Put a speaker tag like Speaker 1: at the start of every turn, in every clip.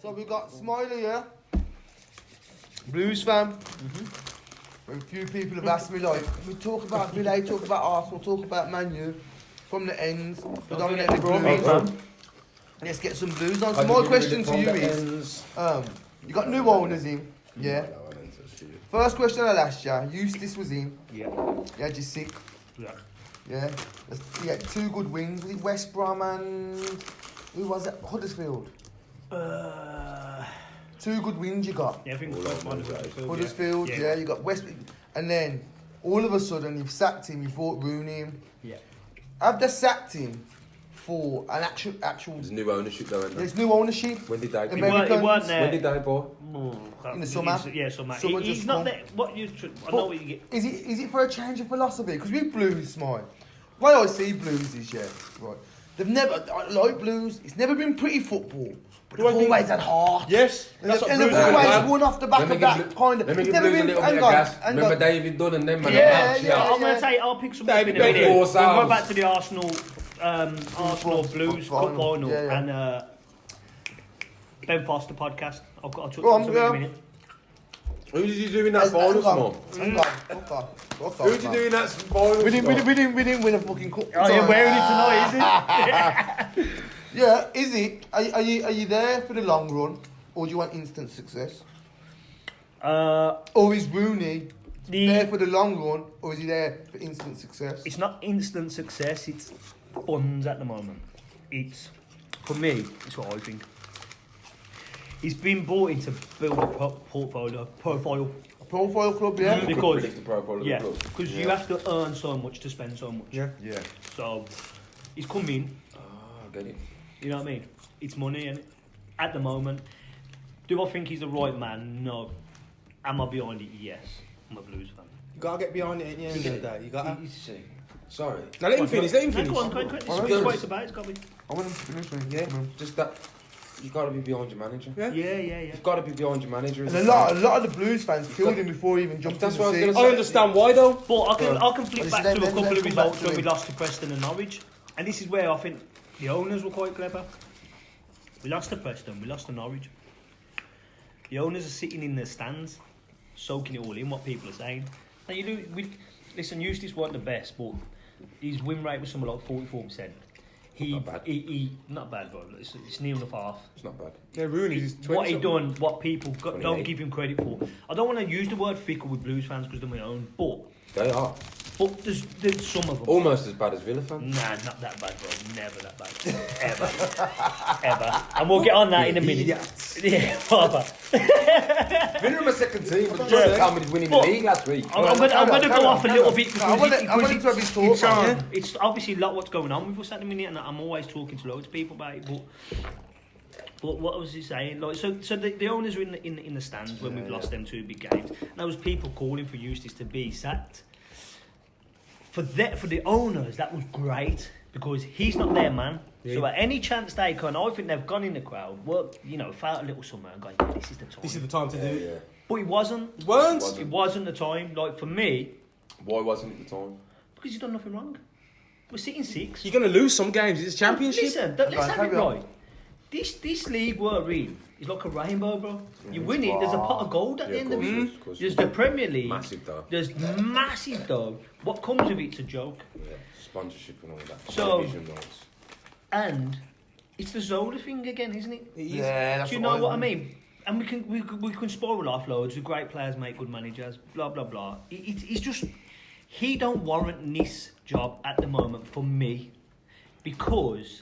Speaker 1: So we got Smiley here, Blues fan. A few people have asked me like, we talk about Villa, talk about Arsenal, talk about Man U, from the ends, predominantly Blues. Let's get some Blues on. So my question to you is, you got new owners in, yeah? First question I'll ask you, Eustace was in.
Speaker 2: Yeah.
Speaker 1: You had your sick.
Speaker 2: Yeah.
Speaker 1: Yeah. You had 2 good wins. Was it West Brom and who was it? Huddersfield. 2 good wins you got.
Speaker 2: Yeah, I think
Speaker 1: Huddersfield, yeah. You got West, and then all of a sudden you've sacked him. You bought Rooney in.
Speaker 2: Yeah.
Speaker 1: Have they sacked him for an actual?
Speaker 3: There's new ownership though, isn't there?
Speaker 1: There's new ownership.
Speaker 3: When did they?
Speaker 1: Americans.
Speaker 2: It weren't there.
Speaker 3: When did they buy?
Speaker 1: In the summer.
Speaker 2: Yeah, summer.
Speaker 1: Someone
Speaker 2: He's
Speaker 1: just
Speaker 2: not
Speaker 1: come.
Speaker 2: there. What you? I know what you get.
Speaker 1: Is it for a change of philosophy? Because with Blues, Smile, the way I see Blues is, right. They've never, I like Blues. It's never been pretty football, but they've always had heart.
Speaker 4: Yes,
Speaker 1: And
Speaker 4: that's what
Speaker 1: they've
Speaker 4: Blues
Speaker 1: always
Speaker 4: are.
Speaker 1: won off the back of that kind of.
Speaker 3: Let me
Speaker 1: It's
Speaker 3: give
Speaker 1: never
Speaker 3: Blues a
Speaker 1: been.
Speaker 3: little bit of gas. Remember David Dunn and them, man?
Speaker 1: Yeah.
Speaker 2: I'm going to say I'll pick some up in a
Speaker 4: David
Speaker 2: minute.
Speaker 3: Beckham.
Speaker 2: We'll go back to the Arsenal Blues Cup final
Speaker 1: Yeah.
Speaker 2: and Ben Foster podcast. I've got to
Speaker 1: Go on,
Speaker 2: talk to something in a
Speaker 1: yeah.
Speaker 2: minute.
Speaker 3: Who did you do in that final, Small?
Speaker 1: Hang on.
Speaker 3: Who did you do in that final?
Speaker 1: We didn't win a fucking cup.
Speaker 2: Oh, you're wearing it tonight, is it?
Speaker 1: Yeah, is it? Are you there for the long run, or do you want instant success? Or is Rooney there for the long run, or is he there for instant success?
Speaker 2: It's not instant success, it's funds at the moment. It's, for me, it's what I think. He's been brought in to build a profile.
Speaker 1: A profile club, yeah.
Speaker 2: Because,
Speaker 3: Predict the profile of the
Speaker 2: yeah,
Speaker 3: club.
Speaker 2: because you have to earn so much to spend so much.
Speaker 4: Yeah.
Speaker 2: So, he's come in,
Speaker 3: Oh, I get it.
Speaker 2: you know what I mean? It's money, and at the moment, do I think he's the right man? No. Am I behind it? Yes. I'm a Blues fan.
Speaker 4: You gotta get behind it at the end of the day. You gotta.
Speaker 3: Sorry.
Speaker 4: Now let him finish. Let him
Speaker 2: No,
Speaker 4: finish.
Speaker 2: go on. It's
Speaker 1: Alright.
Speaker 2: what it's about. It's got to be.
Speaker 1: I want him to finish me.
Speaker 4: Yeah.
Speaker 3: Just that. You gotta be behind your manager.
Speaker 4: Yeah.
Speaker 2: Yeah.
Speaker 3: You've gotta be behind your manager.
Speaker 1: And a lot of the Blues fans killed him before he even jumped
Speaker 3: That's
Speaker 1: in
Speaker 3: what I
Speaker 1: the
Speaker 3: was
Speaker 1: sea.
Speaker 3: gonna
Speaker 4: I understand why though.
Speaker 2: But I can flip back to a couple of
Speaker 1: come back
Speaker 2: results
Speaker 1: to
Speaker 2: when we
Speaker 1: it.
Speaker 2: lost to Preston and Norwich, and this is where I think the owners were quite clever. We lost to Preston, we lost to Norwich. The owners are sitting in the stands, soaking it all in what people are saying. Now you do. Listen, Eustace weren't the best, but his win rate was something like 44%.
Speaker 3: Not bad.
Speaker 2: He not bad, bro. It's near enough half.
Speaker 3: It's not bad.
Speaker 4: Yeah, Rooney's 20.
Speaker 2: What he done, what people don't
Speaker 3: 28.
Speaker 2: give him credit for. I don't want to use the word fickle with Blues fans because they're my own, but
Speaker 3: They are.
Speaker 2: there's some of them.
Speaker 3: Almost as bad as Villa fans.
Speaker 2: Nah, not that bad, bro. Never that bad. Ever. And we'll get on that in a minute. Yeah, Papa.
Speaker 3: Villa are my second team, but just tell me he's winning the
Speaker 2: But-
Speaker 3: league last week.
Speaker 2: I'm going to go off a little bit because
Speaker 1: I want him to have his thoughts on it.
Speaker 2: it's obviously a lot what's going on with us at the minute, and I'm always talking to loads of people about it. But what was he saying? Like, so the owners are in the stands when we've lost them 2 big games, and there was people calling for Eustace to be sacked. For the owners, that was great because he's not their man.
Speaker 4: Yeah.
Speaker 2: So at any chance they can, I think they've gone in the crowd, felt a little somewhere and gone, yeah, this is the time.
Speaker 4: This is the time to do it.
Speaker 3: Yeah.
Speaker 2: But it wasn't.
Speaker 4: Weren't?
Speaker 2: It wasn't the time. Like for me,
Speaker 3: Why wasn't it the time?
Speaker 2: because he's done nothing wrong. We're sitting 6.
Speaker 4: You're gonna lose some games. It's a championship.
Speaker 2: Listen, let's
Speaker 1: Right,
Speaker 2: have it
Speaker 1: carry on.
Speaker 2: right. This league we're in is like a rainbow, bro. You win it, there's a pot of gold at the end of it.
Speaker 3: Of course.
Speaker 2: There's the Premier League.
Speaker 3: Massive though.
Speaker 2: There's massive dough. What comes with it's a joke.
Speaker 3: Yeah. Sponsorship and all that.
Speaker 2: So-
Speaker 3: Television rights.
Speaker 2: And it's the Zola thing again, isn't it?
Speaker 4: It is.
Speaker 1: Yeah, that's
Speaker 2: Do you know what I mean? And we can spiral off loads. With great players make good managers. Blah blah blah. It's just he don't warrant this job at the moment for me because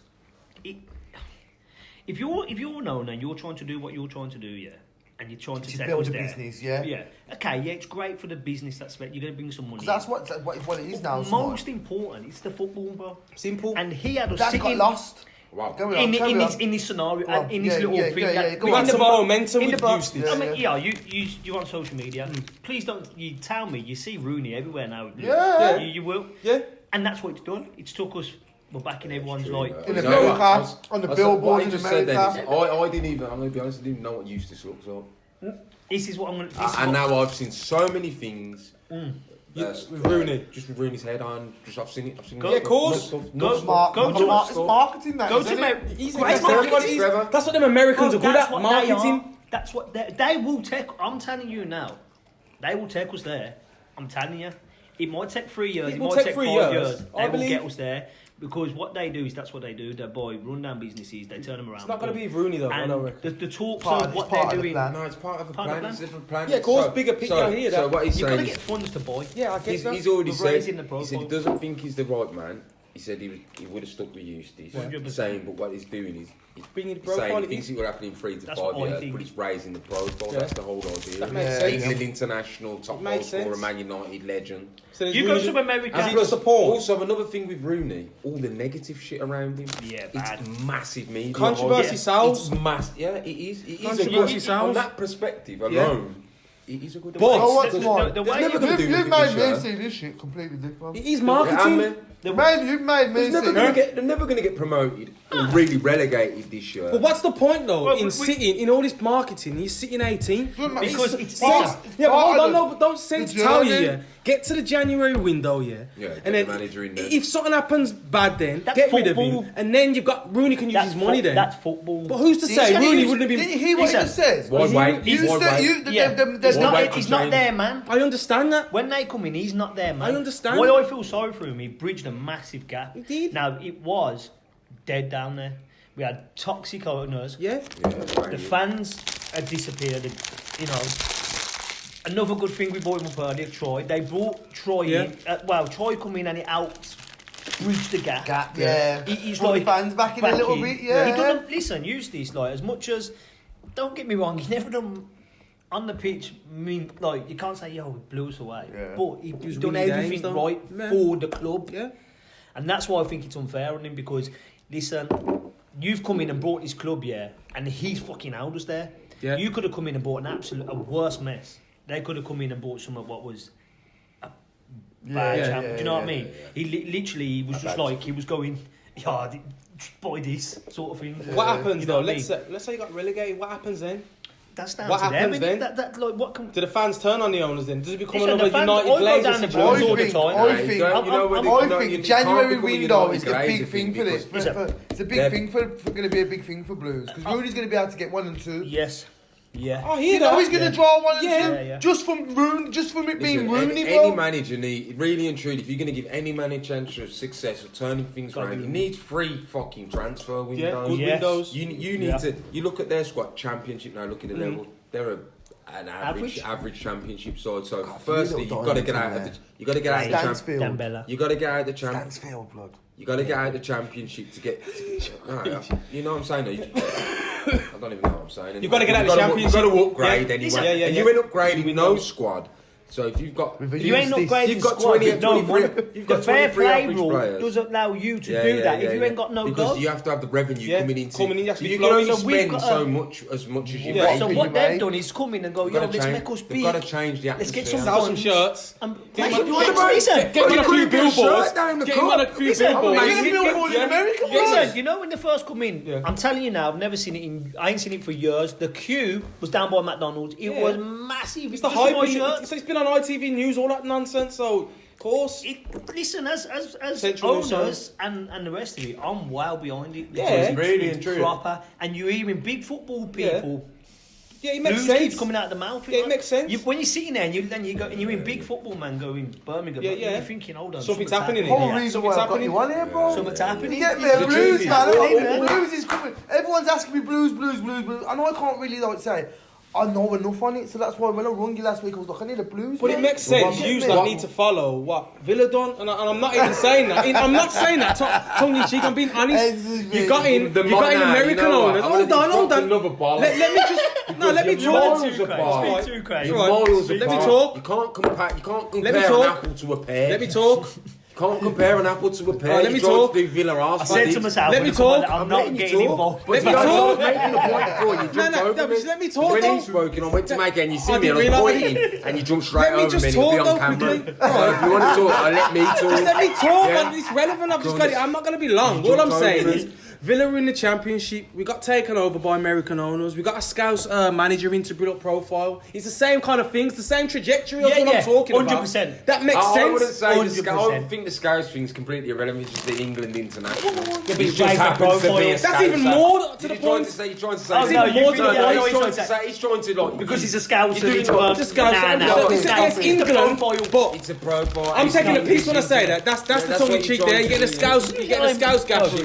Speaker 2: if you're an owner and you're trying to do what you're trying to do, yeah, and you're trying to
Speaker 1: To
Speaker 2: take
Speaker 1: build
Speaker 2: us
Speaker 1: a
Speaker 2: there,
Speaker 1: business, yeah.
Speaker 2: yeah, okay, yeah, it's great for the business aspect. You're going to bring some money.
Speaker 1: That's
Speaker 2: in.
Speaker 1: what it is now.
Speaker 2: Most important. It's the football, bro.
Speaker 4: Simple.
Speaker 2: And he had us
Speaker 1: That's
Speaker 2: sitting
Speaker 1: got lost.
Speaker 3: Wow.
Speaker 1: Carry on, carry on.
Speaker 2: in this scenario,
Speaker 1: Go on.
Speaker 2: in this
Speaker 1: Yeah,
Speaker 2: little
Speaker 1: yeah,
Speaker 2: thing.
Speaker 1: yeah,
Speaker 2: that-
Speaker 1: yeah, go
Speaker 4: we
Speaker 1: on.
Speaker 4: need the momentum
Speaker 2: in the
Speaker 4: with
Speaker 2: box.
Speaker 4: Eustace.
Speaker 2: I mean, you're on social media. Please don't. You tell me. You see Rooney everywhere now. With Blues.
Speaker 1: Yeah.
Speaker 2: You will.
Speaker 4: Yeah.
Speaker 2: And that's what it's done. It's took us. We're back in everyone's
Speaker 3: True,
Speaker 2: like.
Speaker 3: mate.
Speaker 1: In
Speaker 3: You know
Speaker 1: America,
Speaker 3: what? I was-
Speaker 1: on the
Speaker 3: I said-
Speaker 1: billboard
Speaker 3: what he
Speaker 1: in
Speaker 3: just said then
Speaker 1: America.
Speaker 3: is, I didn't even, I'm going to be honest, I didn't know what Eustace looks like.
Speaker 2: This is what I'm going to.
Speaker 3: And now I've seen so many things
Speaker 4: With Rooney.
Speaker 3: Just with Rooney's head on. Just I've seen it.
Speaker 4: Yeah, of course.
Speaker 2: Go
Speaker 1: It's
Speaker 2: to
Speaker 1: marketing, that,
Speaker 2: go
Speaker 1: isn't
Speaker 2: to
Speaker 1: it?
Speaker 4: He's
Speaker 2: Right,
Speaker 4: marketing.
Speaker 3: Trevor.
Speaker 4: That's what them Americans are good
Speaker 2: that's
Speaker 4: at,
Speaker 2: what
Speaker 4: marketing.
Speaker 2: That's what they will take. I'm telling you now, they will take us there. I'm telling you, it might take 3 years.
Speaker 4: It
Speaker 2: It
Speaker 4: will
Speaker 2: might
Speaker 4: take
Speaker 2: take
Speaker 4: 3
Speaker 2: 5
Speaker 4: years.
Speaker 2: years.
Speaker 4: I
Speaker 2: They will
Speaker 4: believe.
Speaker 2: get us there because what they do is that's what they do. They buy rundown businesses. They turn them around.
Speaker 4: It's not going to be Rooney though, I don't
Speaker 2: And
Speaker 4: reckon.
Speaker 2: the talks
Speaker 1: Part
Speaker 2: of
Speaker 1: of-
Speaker 2: what
Speaker 1: it's part
Speaker 2: they're
Speaker 1: of the
Speaker 2: doing.
Speaker 1: plan.
Speaker 3: No, it's part of a
Speaker 2: Part
Speaker 3: plan.
Speaker 2: of the
Speaker 3: It's a different plan.
Speaker 4: Yeah, of course, bigger picture, I hear
Speaker 3: So
Speaker 4: that.
Speaker 3: what he's
Speaker 2: You've got to
Speaker 3: saying
Speaker 2: get
Speaker 3: is,
Speaker 2: funds to buy.
Speaker 4: Yeah, I get that.
Speaker 3: he's already
Speaker 2: We're
Speaker 3: said,
Speaker 2: raising the
Speaker 3: he said he
Speaker 2: profile.
Speaker 3: doesn't think he's the right man. He said he would have stuck with Eustace.
Speaker 2: 100%.
Speaker 3: He's saying, but what he's doing is
Speaker 4: Bringing the
Speaker 3: he's saying
Speaker 4: profile
Speaker 3: he thinks
Speaker 4: in.
Speaker 3: it will happen in 3 to
Speaker 2: That's
Speaker 3: 5
Speaker 2: what I
Speaker 3: years,
Speaker 2: think.
Speaker 3: but it's raising the profile.
Speaker 4: Yeah.
Speaker 3: That's the whole idea.
Speaker 4: That makes
Speaker 1: Yeah,
Speaker 4: sense.
Speaker 3: England international, top goal
Speaker 4: makes
Speaker 3: scorer,
Speaker 4: sense.
Speaker 3: Man United legend.
Speaker 4: So there's
Speaker 2: You go
Speaker 4: Rooney-
Speaker 2: to America.
Speaker 4: Has he
Speaker 3: Plus,
Speaker 4: just a porn?
Speaker 3: also, another thing with Rooney, all the negative shit around him.
Speaker 2: Yeah,
Speaker 3: it's
Speaker 2: bad.
Speaker 3: massive media.
Speaker 4: Controversy
Speaker 2: Yeah.
Speaker 4: sells.
Speaker 3: It's massive. Yeah, it is. It is a
Speaker 4: Controversy
Speaker 3: good,
Speaker 4: sells.
Speaker 3: on that perspective
Speaker 4: Yeah.
Speaker 3: alone. It is a good.
Speaker 4: But-
Speaker 1: Oh, what's
Speaker 2: The-
Speaker 1: mine?
Speaker 2: the
Speaker 3: There's
Speaker 2: way
Speaker 3: never
Speaker 2: you-
Speaker 3: gonna do
Speaker 1: You've
Speaker 3: nothing
Speaker 1: made
Speaker 3: this
Speaker 1: me
Speaker 3: year.
Speaker 1: see this shit completely different.
Speaker 4: It is
Speaker 3: Yeah,
Speaker 4: marketing.
Speaker 3: man.
Speaker 1: You've made me
Speaker 3: They're never
Speaker 1: see.
Speaker 3: gonna get. They're never gonna get promoted or really relegated this year.
Speaker 4: But what's the point though?
Speaker 2: Well,
Speaker 4: in
Speaker 2: we-
Speaker 4: sitting in all this marketing, he's sitting 18th.
Speaker 2: Because it's
Speaker 1: part-
Speaker 4: Yeah, but hold
Speaker 1: part
Speaker 4: on,
Speaker 1: of
Speaker 4: no, but don't sense
Speaker 1: the
Speaker 4: tell you,
Speaker 1: journey.
Speaker 4: yeah. Get to the January window, yeah.
Speaker 3: Yeah, get
Speaker 4: and
Speaker 3: the
Speaker 4: then
Speaker 3: manager in there.
Speaker 4: if something happens bad, then
Speaker 2: That's
Speaker 4: get rid of
Speaker 2: football.
Speaker 4: him, and then you've got Rooney can use his money then.
Speaker 2: That's football.
Speaker 4: But who's to say
Speaker 1: Did
Speaker 4: Rooney
Speaker 1: you-
Speaker 4: wouldn't have
Speaker 1: Did you
Speaker 4: been?
Speaker 1: hear what he
Speaker 2: Listen,
Speaker 1: just said?
Speaker 3: Why wait?
Speaker 1: You
Speaker 3: Why
Speaker 1: said
Speaker 3: wait?
Speaker 1: you.
Speaker 2: Yeah,
Speaker 1: There's
Speaker 3: Why
Speaker 1: not.
Speaker 3: wait?
Speaker 2: he's not there, man.
Speaker 4: I understand that.
Speaker 2: When they come in, he's not there, man.
Speaker 4: I understand.
Speaker 2: Why I feel sorry for him, he bridged a massive gap.
Speaker 4: He did.
Speaker 2: Now, it was dead down there. We had toxic owners.
Speaker 4: Yeah.
Speaker 2: The fans had disappeared. You know, another good thing we bought him up earlier, Troy. They brought Troy in. Troy come in and it helped bridge the gap.
Speaker 1: Yeah.
Speaker 2: He's
Speaker 1: Brought
Speaker 2: like
Speaker 1: the fans back in a little bit. Yeah.
Speaker 2: He doesn't listen. Use this like as much as. Don't get me wrong. He's never done on the pitch. Mean like you can't say yo it blew us away.
Speaker 1: Yeah.
Speaker 2: But he's
Speaker 4: was
Speaker 2: done
Speaker 4: winning
Speaker 2: everything
Speaker 4: games, though.
Speaker 2: right
Speaker 4: Yeah.
Speaker 2: for the club.
Speaker 4: Yeah.
Speaker 2: And that's why I think it's unfair on him because listen, you've come in and brought this club and he's fucking held us there.
Speaker 4: Yeah.
Speaker 2: You could have come in and bought a worse mess. They could have come in and bought some of what was a bad
Speaker 1: Yeah,
Speaker 2: champ.
Speaker 1: yeah,
Speaker 2: Do you know what I
Speaker 1: yeah,
Speaker 2: mean? He literally he was just like he was going, buy this sort of thing.
Speaker 4: What happens
Speaker 2: You know
Speaker 4: though?
Speaker 2: what I mean?
Speaker 4: Let's say you got relegated. What happens then?
Speaker 2: That's down
Speaker 4: What
Speaker 2: to them.
Speaker 4: happens
Speaker 2: Isn't it?
Speaker 4: then?
Speaker 2: That like what can.
Speaker 4: Do the fans turn on the owners then? Does it become
Speaker 2: Listen,
Speaker 4: another
Speaker 2: the fans-
Speaker 4: United
Speaker 2: I go
Speaker 4: Glazers
Speaker 2: down the
Speaker 4: situation?
Speaker 2: Blues all the time.
Speaker 1: I think January window is a big thing for this. It's a big thing for going to be a big thing for Blues because Rooney's going to be able to get 1 and 2.
Speaker 2: Yes. Yeah.
Speaker 4: I hear
Speaker 1: You know
Speaker 4: that.
Speaker 1: he's going to draw 1 and 2
Speaker 2: Yeah.
Speaker 1: just from it being Rooney,
Speaker 3: any
Speaker 1: bro.
Speaker 3: manager need really and truly. If you're going to give any manager chance of success of turning things
Speaker 2: Gotta
Speaker 3: around,
Speaker 2: do
Speaker 3: you need 3 fucking transfer windows.
Speaker 4: Yeah, good
Speaker 2: Yes.
Speaker 4: windows.
Speaker 3: You need to. You look at their squad championship now. Look at the level. They're an
Speaker 2: Average?
Speaker 3: average championship side. So
Speaker 1: God,
Speaker 3: firstly,
Speaker 1: little
Speaker 3: you've got to get
Speaker 1: diamonds
Speaker 3: out
Speaker 1: in
Speaker 3: of the. You got to get out of the
Speaker 1: Stansfield.
Speaker 2: Dembele.
Speaker 3: You got to get out of the champ.
Speaker 1: Stansfield, blood.
Speaker 3: You got to get out of the championship to get. No, you know what I'm saying? I don't even know what I'm saying.
Speaker 4: You gotta get out of the championship.
Speaker 3: You've got to upgrade
Speaker 4: Yeah.
Speaker 3: anyway.
Speaker 4: Yeah, yeah,
Speaker 3: And
Speaker 4: yeah.
Speaker 3: you ain't upgrading with no squad. So if you've got.
Speaker 2: You ain't upgrading
Speaker 3: You've got
Speaker 2: squad
Speaker 3: 20,
Speaker 2: with no
Speaker 3: 23
Speaker 2: money.
Speaker 3: you've
Speaker 2: The
Speaker 3: got
Speaker 2: fair
Speaker 3: 23
Speaker 2: play
Speaker 3: average
Speaker 2: rule
Speaker 3: players.
Speaker 2: doesn't allow you to do that if you ain't got no
Speaker 3: because
Speaker 2: goals.
Speaker 3: you have to have the revenue
Speaker 4: Yeah,
Speaker 3: coming into.
Speaker 4: coming in, you have to
Speaker 3: so
Speaker 4: be
Speaker 3: you can only
Speaker 2: flowing. So we've
Speaker 3: spend
Speaker 2: got
Speaker 3: so
Speaker 2: a-
Speaker 3: much as much as you
Speaker 4: Yeah.
Speaker 3: make.
Speaker 2: So
Speaker 1: Can
Speaker 2: what
Speaker 1: you
Speaker 2: they've
Speaker 1: make?
Speaker 2: done is come in and go,
Speaker 3: They've
Speaker 2: yo,
Speaker 3: got to
Speaker 2: let's
Speaker 3: change.
Speaker 2: make us
Speaker 3: They've
Speaker 2: big.
Speaker 3: got to change the
Speaker 2: Let's
Speaker 3: atmosphere.
Speaker 2: get some
Speaker 4: Sell some
Speaker 2: funds.
Speaker 4: shirts.
Speaker 2: And
Speaker 4: Get
Speaker 2: Mate,
Speaker 4: him
Speaker 2: listen,
Speaker 4: on a few billboards.
Speaker 3: down the
Speaker 4: Get him on a
Speaker 3: cup.
Speaker 4: few
Speaker 2: Listen,
Speaker 4: billboards.
Speaker 1: I'm making a billboard in America, bro.
Speaker 2: Listen, you know when they first come in,
Speaker 4: Yeah.
Speaker 2: I'm telling you now, I've never seen it I ain't seen it for years. The queue was down by McDonald's. It
Speaker 4: Yeah.
Speaker 2: was massive.
Speaker 4: It's the
Speaker 2: Just for my
Speaker 4: hype.
Speaker 2: shirt.
Speaker 4: It's been on ITV News, all that nonsense. So, of course.
Speaker 2: Listen, as
Speaker 4: Central
Speaker 2: owners and the rest of it, I'm well behind it.
Speaker 4: Yeah.
Speaker 2: Because
Speaker 3: Really
Speaker 2: it's
Speaker 3: and truly.
Speaker 2: proper. And you're hearing big football people.
Speaker 4: Yeah, it makes
Speaker 2: Blues
Speaker 4: sense.
Speaker 2: keeps coming out of the mouth.
Speaker 4: Yeah, it makes sense.
Speaker 2: When you're sitting there and you're in big football, man, going Birmingham.
Speaker 4: Yeah, yeah.
Speaker 2: You're thinking, hold on,
Speaker 4: Something's happening
Speaker 1: Whole
Speaker 4: Yeah.
Speaker 1: reason why
Speaker 4: Something's
Speaker 1: I've got you
Speaker 4: happening.
Speaker 1: on here, bro.
Speaker 2: Something's happening.
Speaker 1: You get me,
Speaker 3: The
Speaker 1: Blues,
Speaker 3: truth is-
Speaker 1: man.
Speaker 2: Yeah.
Speaker 1: Blues is coming. Everyone's asking me Blues. I know I can't really like say I know enough on it, so that's why when I rung you last week, I was like, I need a Blues.
Speaker 4: But it
Speaker 1: man.
Speaker 4: makes sense.
Speaker 1: You
Speaker 4: You
Speaker 1: get
Speaker 4: don't
Speaker 1: me?
Speaker 4: need to follow what Villa done, and I'm not even saying that. I'm not saying that. Tongue in cheek. I'm being honest. You got in American owners. Hold on.
Speaker 3: Another ball.
Speaker 4: Let me just let me
Speaker 3: Your
Speaker 4: talk.
Speaker 3: morals are bad.
Speaker 2: Too crazy.
Speaker 3: Your
Speaker 4: Right.
Speaker 3: morals are
Speaker 4: Let me
Speaker 3: bad.
Speaker 4: talk.
Speaker 3: You can't compare
Speaker 4: Let me
Speaker 3: an
Speaker 4: talk.
Speaker 3: apple to a pear.
Speaker 4: Let me talk.
Speaker 3: You can't compare an apple to a pear.
Speaker 4: Right, let me
Speaker 3: You tried
Speaker 4: talk.
Speaker 3: to do Villa
Speaker 2: I
Speaker 3: Arsenal.
Speaker 2: said to myself,
Speaker 4: Let me
Speaker 2: when I come on,
Speaker 4: talk.
Speaker 2: I'm
Speaker 3: I'm
Speaker 2: not
Speaker 3: letting you
Speaker 2: getting
Speaker 3: talk.
Speaker 2: involved.
Speaker 4: Let me
Speaker 3: I was
Speaker 4: talk.
Speaker 3: making a point before you jumped
Speaker 4: No,
Speaker 3: over me.
Speaker 4: just let me talk,
Speaker 3: When
Speaker 4: though.
Speaker 3: he spoke, and I went to make it, and you see
Speaker 4: I
Speaker 3: me, and
Speaker 4: didn't
Speaker 3: I was
Speaker 4: realise-
Speaker 3: pointing, and you jumped straight
Speaker 4: Let me
Speaker 3: over
Speaker 4: just
Speaker 3: me, and it'll be
Speaker 4: talk,
Speaker 3: on
Speaker 4: though,
Speaker 3: camera.
Speaker 4: quickly.
Speaker 3: So if you want to talk, let me talk.
Speaker 4: Just let me talk,
Speaker 3: Yeah.
Speaker 4: and it's relevant. I've just
Speaker 3: Go
Speaker 4: got
Speaker 3: on.
Speaker 4: it. I'm not going to be long.
Speaker 3: You
Speaker 4: All I'm
Speaker 3: jumped
Speaker 4: saying
Speaker 3: over
Speaker 4: is,
Speaker 3: me.
Speaker 4: Villa are in the Championship. We got taken over by American owners. We got a Scouse manager into build up profile. It's the same kind of things, the same trajectory of what I'm talking
Speaker 2: 100%.
Speaker 4: about. That makes
Speaker 3: I
Speaker 4: sense.
Speaker 3: wouldn't say I
Speaker 2: 100%.
Speaker 3: think the Scouse thing's completely irrelevant. It's just the England international.
Speaker 2: Yeah, but
Speaker 3: It
Speaker 2: it's
Speaker 3: just
Speaker 2: raised the
Speaker 3: happens to be a
Speaker 2: profile.
Speaker 4: That's even
Speaker 3: Scouser.
Speaker 4: more to the point.
Speaker 3: You're trying to say.
Speaker 2: Oh, no, you really- I know what you're
Speaker 3: He's trying to like
Speaker 2: Because he's a scout, so
Speaker 3: You're
Speaker 2: it's
Speaker 3: doing
Speaker 2: worth...
Speaker 4: Just Scouse. It's against England, but
Speaker 3: It's a profile.
Speaker 4: I'm
Speaker 3: It's
Speaker 4: taking
Speaker 3: not-
Speaker 4: a piece when I say that. That's the
Speaker 3: that's
Speaker 4: tongue in
Speaker 3: what
Speaker 4: cheek
Speaker 3: you're
Speaker 4: there.
Speaker 3: trying
Speaker 4: You get a
Speaker 3: to do.
Speaker 4: Scouse, you get a Scouse gaffer.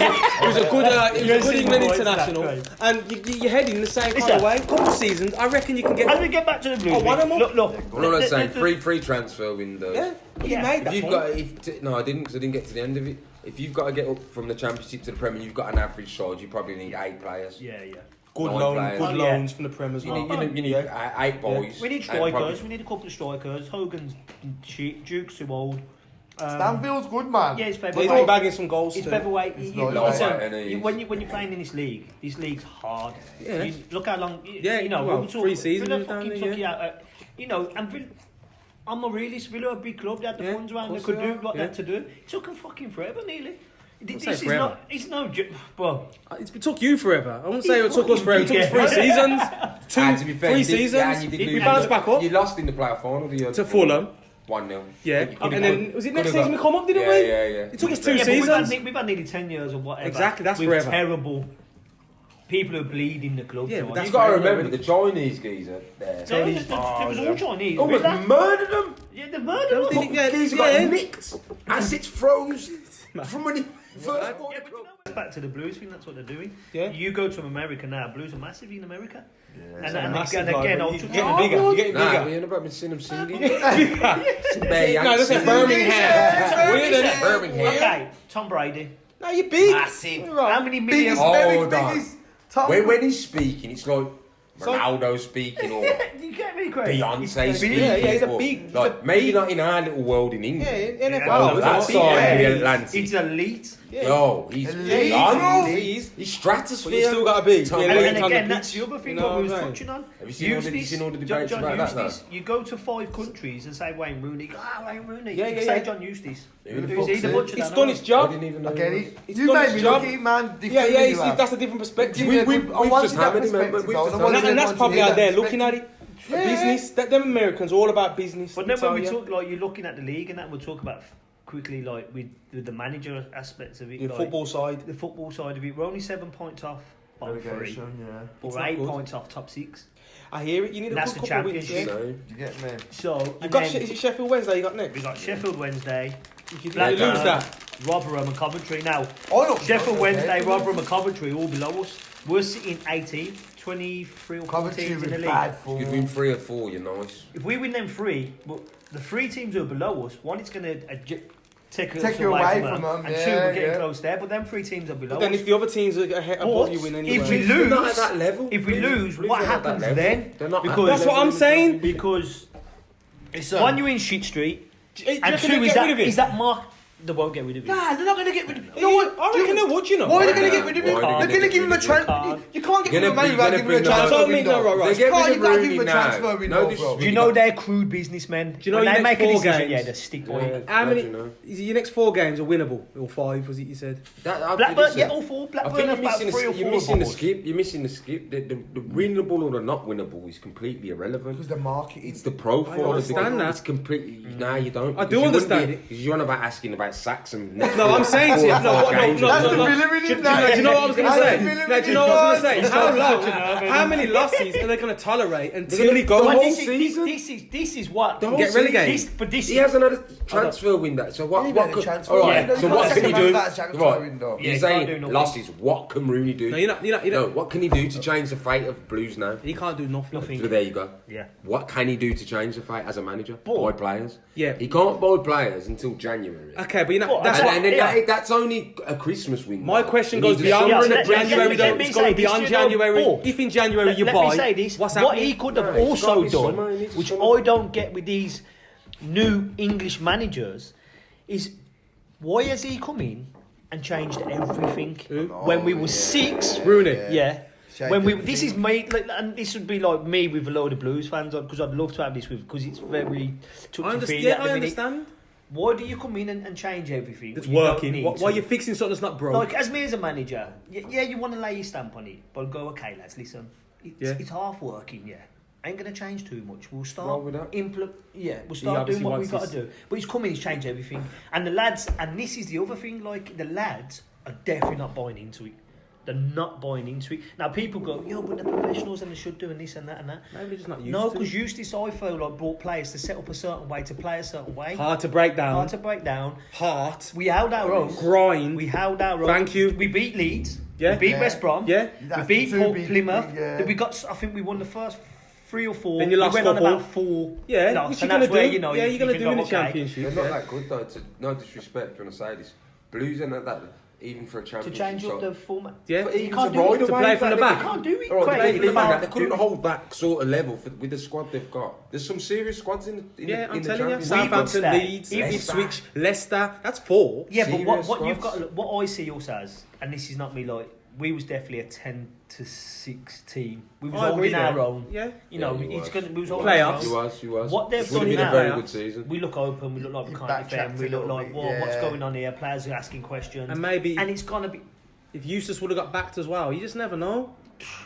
Speaker 4: Who's a good England international, and you're heading the same kind of way. Couple of seasons, I reckon you can get.
Speaker 2: As we get back to the Blues,
Speaker 4: one of them?
Speaker 2: look.
Speaker 3: Well, I'm not saying free transfer windows.
Speaker 4: Yeah, you
Speaker 2: Yeah.
Speaker 4: made that
Speaker 3: If you've
Speaker 4: point.
Speaker 3: got, no, I didn't, because I didn't get to the end of it. If you've got to get up from the Championship to the Premier, you've got an average side. You probably need 8 players.
Speaker 2: Yeah.
Speaker 4: Good
Speaker 3: Nine
Speaker 4: loan,
Speaker 3: players.
Speaker 4: good
Speaker 2: Oh, yeah.
Speaker 4: loans from the Prem as
Speaker 3: You
Speaker 4: well.
Speaker 3: need, you need 8 boys.
Speaker 2: We need
Speaker 3: and
Speaker 2: strikers.
Speaker 3: probably-
Speaker 2: We need a couple of strikers. Hogan's cheap. Duke's too old.
Speaker 1: Stanfield's good, man.
Speaker 2: Yeah, it's
Speaker 4: He's
Speaker 2: featherweight.
Speaker 4: been bagging some goals
Speaker 2: It's
Speaker 4: too.
Speaker 2: featherweight.
Speaker 1: It's
Speaker 2: You-
Speaker 1: not
Speaker 2: listen,
Speaker 3: right, and he's-
Speaker 2: when you're playing in this league's hard.
Speaker 4: Yeah.
Speaker 2: Look how long.
Speaker 4: Yeah,
Speaker 2: you know,
Speaker 4: well,
Speaker 2: we were talking-
Speaker 4: 3 seasons
Speaker 2: Villa
Speaker 4: we've done
Speaker 2: fucking
Speaker 4: it,
Speaker 2: took
Speaker 4: yeah.
Speaker 2: you out. You know, and I'm a realist. Villa are a big club. They had the
Speaker 4: Yeah,
Speaker 2: funds around. They
Speaker 4: of
Speaker 2: could
Speaker 4: course
Speaker 2: do
Speaker 4: they are,
Speaker 2: what they
Speaker 4: yeah.
Speaker 2: had to do. It took them fucking forever, nearly. This
Speaker 4: say
Speaker 2: is
Speaker 4: forever.
Speaker 2: not. It's no. Well,
Speaker 4: It took you forever. I wouldn't say it took us forever. It took us
Speaker 2: Yeah.
Speaker 4: 3 seasons.
Speaker 3: And to be fair,
Speaker 4: 3
Speaker 3: you did-
Speaker 4: seasons.
Speaker 3: yeah, and you did
Speaker 4: We
Speaker 3: lose.
Speaker 4: bounced back up
Speaker 3: You lost in the playoff final the year
Speaker 4: to
Speaker 3: before.
Speaker 4: Fulham.
Speaker 3: 1-0.
Speaker 4: Yeah,
Speaker 3: You could've
Speaker 4: and then was it next
Speaker 3: could've
Speaker 4: season we
Speaker 3: got-
Speaker 4: come up, didn't
Speaker 3: yeah,
Speaker 4: we?
Speaker 3: Yeah, yeah.
Speaker 4: It took us 2
Speaker 2: yeah, but
Speaker 4: seasons.
Speaker 2: we've had nearly 10 years or whatever.
Speaker 4: Exactly, that's
Speaker 2: with
Speaker 4: forever.
Speaker 2: terrible people who bleed in the club.
Speaker 4: Yeah,
Speaker 2: so
Speaker 4: but
Speaker 2: I-
Speaker 4: that's
Speaker 3: You've got to
Speaker 4: forever,
Speaker 3: remember the Chinese geezer there.
Speaker 2: There was all Chinese.
Speaker 3: Almost
Speaker 2: Remember that?
Speaker 3: murdered them.
Speaker 2: Yeah, the murder.
Speaker 4: Did he- yeah,
Speaker 3: Geezer
Speaker 4: yeah.
Speaker 3: got nicked. Assets froze from when he first
Speaker 2: Yeah,
Speaker 3: bought the
Speaker 2: but you
Speaker 3: club.
Speaker 2: know, back to the Blues thing, that's what they're doing.
Speaker 4: Yeah.
Speaker 2: You go to America now, Blues are massive in America. And
Speaker 4: Massive,
Speaker 2: again,
Speaker 4: like,
Speaker 2: I'll
Speaker 4: you're
Speaker 2: touch
Speaker 4: getting
Speaker 2: on-
Speaker 4: bigger. You're getting
Speaker 3: Nah,
Speaker 4: bigger.
Speaker 3: we ain't about seeing them singing.
Speaker 4: No, that's in Birmingham. Weird, isn't it?
Speaker 3: Birmingham.
Speaker 2: Okay, Tom Brady.
Speaker 4: No, you're big.
Speaker 2: Massive.
Speaker 4: Right.
Speaker 2: How many million?
Speaker 1: Biggest,
Speaker 3: Oh,
Speaker 1: very
Speaker 3: dog.
Speaker 1: biggest. Tom.
Speaker 3: When he's speaking, it's like Ronaldo speaking or
Speaker 2: You get me, Craig?
Speaker 3: Beyonce speaking.
Speaker 4: Yeah, he's a
Speaker 3: or-
Speaker 4: big-
Speaker 3: Like, maybe not in our little world in England.
Speaker 4: Yeah, NFL.
Speaker 2: Yeah,
Speaker 3: Oh, that
Speaker 4: it's
Speaker 3: side
Speaker 4: all
Speaker 3: of
Speaker 4: big.
Speaker 3: the
Speaker 2: Yeah,
Speaker 3: Atlantic.
Speaker 2: It's elite.
Speaker 3: Yo, he's
Speaker 1: Elite,
Speaker 3: beyond.
Speaker 1: bro.
Speaker 3: He's stratosphere.
Speaker 4: But you still gotta be.
Speaker 3: Tom
Speaker 4: Yeah,
Speaker 3: Brady.
Speaker 2: And
Speaker 4: on the
Speaker 2: again,
Speaker 4: pitch.
Speaker 2: that's the other thing
Speaker 4: You know
Speaker 2: what we was
Speaker 4: what I'm
Speaker 2: touching on.
Speaker 3: Have you seen all the debates
Speaker 2: John
Speaker 3: about that, though?
Speaker 2: Eustace. You go to 5 countries and say Wayne Rooney. Wayne Rooney.
Speaker 4: Yeah,
Speaker 2: You
Speaker 4: yeah,
Speaker 2: say
Speaker 4: yeah.
Speaker 2: John Eustace.
Speaker 3: Who the
Speaker 2: Who's
Speaker 3: fuck's
Speaker 2: he? The
Speaker 3: it?
Speaker 2: butcher.
Speaker 4: He's
Speaker 2: that
Speaker 4: done
Speaker 2: I
Speaker 4: his
Speaker 2: know.
Speaker 3: I
Speaker 4: job.
Speaker 3: didn't even know.
Speaker 1: I get it.
Speaker 4: He's
Speaker 1: You
Speaker 4: done
Speaker 1: made
Speaker 4: his
Speaker 1: me
Speaker 4: job.
Speaker 1: look at it, man.
Speaker 4: Yeah,
Speaker 1: differently,
Speaker 4: yeah,
Speaker 1: you have.
Speaker 4: that's a different perspective.
Speaker 1: Yeah,
Speaker 3: we've
Speaker 1: I wanted
Speaker 3: just
Speaker 1: that
Speaker 3: hammered him,
Speaker 1: perspective,
Speaker 3: but we've
Speaker 1: though.
Speaker 3: just
Speaker 1: I
Speaker 3: hammered
Speaker 1: wanted
Speaker 4: And that's
Speaker 1: everyone to
Speaker 4: probably
Speaker 1: hear
Speaker 4: how they're
Speaker 1: that
Speaker 4: looking at it.
Speaker 1: Yeah.
Speaker 4: Business. Them Americans are all about business.
Speaker 2: But then
Speaker 4: I tell
Speaker 2: when we
Speaker 4: you.
Speaker 2: talk, like, you're looking at the league and that, we'll talk about quickly, like, with the manager aspects of it.
Speaker 4: the
Speaker 2: like,
Speaker 4: football side.
Speaker 2: The football side of it. We're only 7 points off bottom 3.
Speaker 1: Relegation, yeah.
Speaker 2: Or
Speaker 4: It's not
Speaker 2: 8
Speaker 4: good.
Speaker 2: points off top 6.
Speaker 4: I hear it. You need a
Speaker 2: That's
Speaker 4: good
Speaker 2: the
Speaker 4: couple of weeks.
Speaker 2: championship.
Speaker 4: Yeah.
Speaker 3: So,
Speaker 1: You get me?
Speaker 2: So,
Speaker 4: You
Speaker 2: and
Speaker 4: got
Speaker 2: then
Speaker 4: is it Sheffield Wednesday? You got next.
Speaker 2: we got Sheffield Wednesday,
Speaker 4: If you
Speaker 2: Blackburn,
Speaker 4: lose that,
Speaker 2: Rotherham and Coventry. Now,
Speaker 1: Oh, no.
Speaker 2: Sheffield
Speaker 1: Okay.
Speaker 2: Wednesday, Rotherham and Coventry all below us. We're sitting 18th, 23 or 4
Speaker 1: Coventry
Speaker 2: teams in the
Speaker 1: with
Speaker 2: league.
Speaker 1: bad
Speaker 3: you could win 3 or 4, you're nice.
Speaker 2: If we win them 3, well, the 3 teams who are below us, one, it's going to take us
Speaker 1: you
Speaker 2: away
Speaker 1: away
Speaker 2: from
Speaker 1: from
Speaker 2: them,
Speaker 1: them,
Speaker 2: and
Speaker 1: yeah,
Speaker 2: 2, we're getting
Speaker 1: yeah.
Speaker 2: close there. But them 3 teams are below
Speaker 4: but then
Speaker 2: us.
Speaker 4: if the other teams are ahead above
Speaker 2: But
Speaker 4: you win
Speaker 2: if
Speaker 4: anyway.
Speaker 2: we
Speaker 3: They're
Speaker 2: lose,
Speaker 3: not at that level.
Speaker 2: if we lose,
Speaker 3: Blues
Speaker 2: what
Speaker 3: are not at that
Speaker 2: happens
Speaker 3: level.
Speaker 2: then?
Speaker 3: They're not at
Speaker 2: Because
Speaker 3: that
Speaker 4: That's what I'm
Speaker 3: level.
Speaker 4: saying.
Speaker 2: Because
Speaker 1: It's
Speaker 2: one, you're in shit street,
Speaker 4: Do you
Speaker 2: and
Speaker 4: reckon
Speaker 2: 2,
Speaker 4: they'll
Speaker 2: is
Speaker 4: get rid of it?
Speaker 2: that Mark? They won't get rid of it.
Speaker 1: Nah, they're not going to get rid of it.
Speaker 4: You know what? I reckon they would. You know.
Speaker 1: Why are they going to
Speaker 3: Why
Speaker 1: get rid of it?
Speaker 3: not? Why
Speaker 1: They're
Speaker 3: they
Speaker 1: going to
Speaker 3: get
Speaker 1: give him a
Speaker 3: rid of it?
Speaker 1: transfer. You can't get rid of a man
Speaker 3: You're
Speaker 1: without
Speaker 3: gonna
Speaker 1: giving him a
Speaker 3: bring the-
Speaker 1: transfer
Speaker 4: Don't mean no,
Speaker 1: window.
Speaker 4: right.
Speaker 3: They get
Speaker 1: Can't
Speaker 3: rid
Speaker 1: you
Speaker 3: of
Speaker 1: gotta
Speaker 3: Rooney
Speaker 1: give him a
Speaker 3: now.
Speaker 1: transfer window,
Speaker 3: No
Speaker 1: bro.
Speaker 3: disrespect.
Speaker 2: Do you know they're crude businessmen?
Speaker 4: Do you know
Speaker 2: when
Speaker 4: your
Speaker 2: they
Speaker 4: next
Speaker 2: make a
Speaker 4: 4
Speaker 2: decision,
Speaker 4: games?
Speaker 2: yeah, they stick by it.
Speaker 4: How many?
Speaker 3: You know.
Speaker 4: Is it your next 4 games are winnable or 5? Was it you said?
Speaker 2: Blackburn, yeah, all 4.
Speaker 3: I
Speaker 2: Blackburn
Speaker 3: think
Speaker 2: have
Speaker 3: you're
Speaker 2: about
Speaker 3: missing,
Speaker 2: 3 or 4
Speaker 3: you're missing the
Speaker 2: balls.
Speaker 3: skip. You're missing the skip. The winnable or the not winnable is completely irrelevant.
Speaker 1: Because the market
Speaker 3: It's
Speaker 1: is...
Speaker 3: the profile.
Speaker 4: I understand that.
Speaker 3: It's completely. No, you don't.
Speaker 4: I do
Speaker 3: Because you
Speaker 4: understand
Speaker 3: wouldn't be- Because you're on about asking about sacks and.
Speaker 4: No, I'm saying to you. No,
Speaker 1: That's the
Speaker 4: no.
Speaker 1: Villa in
Speaker 4: Do
Speaker 1: him now.
Speaker 4: you know what I was going to
Speaker 1: That's
Speaker 4: say?
Speaker 1: the Villa
Speaker 4: No,
Speaker 1: in
Speaker 4: do you know what I was
Speaker 1: him.
Speaker 4: going to say? How long? How many losses are they going to tolerate until he goes?
Speaker 2: But
Speaker 3: whole
Speaker 2: this is-
Speaker 3: season?
Speaker 2: This is what...
Speaker 3: The whole
Speaker 4: Get relegated.
Speaker 2: This
Speaker 3: He
Speaker 2: is...
Speaker 3: hasn't had a transfer window. So what?
Speaker 1: He
Speaker 3: What
Speaker 1: made a
Speaker 3: could,
Speaker 1: transfer
Speaker 3: all right.
Speaker 2: window.
Speaker 3: So
Speaker 1: You
Speaker 3: what
Speaker 1: can't
Speaker 3: can he
Speaker 1: say
Speaker 3: do?
Speaker 1: about a transfer
Speaker 3: Right.
Speaker 1: window.
Speaker 2: Yeah,
Speaker 3: You're
Speaker 2: he can't do
Speaker 3: saying
Speaker 2: nothing.
Speaker 3: losses. What can Rooney do?
Speaker 4: No, you're not.
Speaker 3: No, what can he do to change the fate of Blues now?
Speaker 4: He can't do nothing.
Speaker 3: So there you go.
Speaker 2: Yeah.
Speaker 3: What can he do to change the fate as a manager?
Speaker 2: Ball.
Speaker 3: Buy players.
Speaker 4: Yeah.
Speaker 3: He can't buy players until January.
Speaker 4: Okay, but you know
Speaker 2: Well,
Speaker 4: that's
Speaker 3: And,
Speaker 4: what.
Speaker 3: and then
Speaker 2: yeah.
Speaker 3: that's only a Christmas window.
Speaker 4: My question
Speaker 3: You
Speaker 4: goes
Speaker 3: need to
Speaker 4: beyond
Speaker 3: summer and
Speaker 2: let-
Speaker 3: a
Speaker 2: let-
Speaker 4: January.
Speaker 2: let-
Speaker 4: Though
Speaker 2: let me
Speaker 4: it's going
Speaker 2: say
Speaker 4: beyond
Speaker 2: this, you know,
Speaker 4: January.
Speaker 2: Paul,
Speaker 4: If in January you
Speaker 2: Let
Speaker 4: buy,
Speaker 2: me say this.
Speaker 4: what's
Speaker 2: What
Speaker 4: happening?
Speaker 2: he could have
Speaker 3: No, it's
Speaker 2: also
Speaker 3: gotta be
Speaker 2: done,
Speaker 3: summer, it needs
Speaker 2: which
Speaker 3: summer.
Speaker 2: I don't get with these new English managers, is why has he come in and changed everything when we were 6?
Speaker 4: Rooney.
Speaker 2: Yeah.
Speaker 1: Shake
Speaker 2: When we,
Speaker 1: everything.
Speaker 2: this is me, like, and this would be like me with a load of Blues fans on, because I'd love to have this with, because it's very touchy
Speaker 4: I
Speaker 2: feely
Speaker 4: understand.
Speaker 2: at the
Speaker 4: I
Speaker 2: minute.
Speaker 4: understand.
Speaker 2: Why do you come in and change everything?
Speaker 4: It's
Speaker 2: when you don't
Speaker 4: working.
Speaker 2: need
Speaker 4: Why
Speaker 2: to?
Speaker 4: are you fixing something that's not broke?
Speaker 2: Like, as me as a manager, yeah, you want to lay your stamp on it, but go, okay, lads, listen, it's half working, yeah. Ain't going to change too much. We'll start
Speaker 3: Roll with that.
Speaker 2: we'll start doing what we've got
Speaker 4: wants
Speaker 2: to do. But he's come in, he's changed everything. And the lads, and this is the other thing, like, the lads are definitely not buying into it. They're not buying into it. Now, people go, yo, but they're professionals and they should do and this and that and that.
Speaker 4: Maybe they're just not used
Speaker 2: No,
Speaker 4: to
Speaker 2: because
Speaker 4: it.
Speaker 2: Eustace, I feel like, brought players to set up a certain way, to play a certain way.
Speaker 4: Hard to break down.
Speaker 2: Hard to break down.
Speaker 4: Heart.
Speaker 2: We held our own.
Speaker 4: Grind.
Speaker 2: We held our own.
Speaker 4: Thank you.
Speaker 2: We beat Leeds.
Speaker 4: Yeah.
Speaker 2: We beat
Speaker 1: Yeah.
Speaker 2: West Brom.
Speaker 4: Yeah.
Speaker 2: We
Speaker 1: That's
Speaker 2: beat
Speaker 1: the two
Speaker 2: Port
Speaker 1: big
Speaker 2: Plymouth.
Speaker 1: thing, yeah.
Speaker 2: Then we got. I think we won the first 3 or 4.
Speaker 4: Then you lost
Speaker 2: we went on
Speaker 4: couple.
Speaker 2: about 4.
Speaker 4: Yeah,
Speaker 2: loss,
Speaker 4: which
Speaker 2: and
Speaker 4: you're
Speaker 2: that's
Speaker 4: going
Speaker 2: where,
Speaker 4: to do.
Speaker 2: you know,
Speaker 4: Yeah,
Speaker 2: you
Speaker 4: you're going to
Speaker 2: can
Speaker 4: do in
Speaker 2: go,
Speaker 4: the
Speaker 2: okay.
Speaker 4: Championship.
Speaker 3: They're not
Speaker 4: Yeah.
Speaker 3: that good though. No disrespect, when I say this. Blues are not that, even for a
Speaker 2: To
Speaker 3: championship
Speaker 2: change up
Speaker 3: side.
Speaker 2: the format.
Speaker 4: Yeah.
Speaker 3: But
Speaker 2: You
Speaker 3: even
Speaker 2: can't
Speaker 3: to
Speaker 2: do
Speaker 3: ride
Speaker 2: it.
Speaker 4: To
Speaker 3: away
Speaker 4: play
Speaker 3: with
Speaker 4: from
Speaker 3: that,
Speaker 4: the back.
Speaker 3: they
Speaker 2: Can't do it.
Speaker 3: All right,
Speaker 2: Craig,
Speaker 3: play from the
Speaker 2: you
Speaker 3: back.
Speaker 2: can't
Speaker 3: They couldn't
Speaker 2: do it.
Speaker 3: hold that sort of level with the squad they've got. There's some serious squads in the
Speaker 4: Yeah, I'm
Speaker 3: the
Speaker 4: telling you.
Speaker 3: championship.
Speaker 4: Southampton,
Speaker 2: Leicester.
Speaker 4: Leeds,
Speaker 2: Leicester.
Speaker 4: Ipswich, Leicester. That's 4.
Speaker 2: Yeah, but
Speaker 3: Serious
Speaker 2: what you've
Speaker 3: squads.
Speaker 2: got, what I see us as, and this is not me, like, we was definitely a 10-6 team. We was
Speaker 4: I agree
Speaker 2: holding our
Speaker 4: there.
Speaker 2: own.
Speaker 4: Yeah.
Speaker 2: You know,
Speaker 3: Yeah, you
Speaker 2: it's
Speaker 3: was.
Speaker 2: gonna. We was holding
Speaker 4: Playoffs.
Speaker 2: our own.
Speaker 3: You was.
Speaker 2: What they've
Speaker 3: It would have
Speaker 2: done
Speaker 3: been
Speaker 2: now,
Speaker 3: a very good season.
Speaker 2: we look open, we look like we
Speaker 1: You
Speaker 2: can't
Speaker 1: backtracked
Speaker 2: defend, we
Speaker 1: a
Speaker 2: look
Speaker 1: little
Speaker 2: like,
Speaker 1: bit,
Speaker 2: what's
Speaker 1: yeah.
Speaker 2: going on here? Players are asking questions.
Speaker 4: And maybe
Speaker 2: And it's gonna be.
Speaker 4: if Eustace would have got backed as well, you just never know.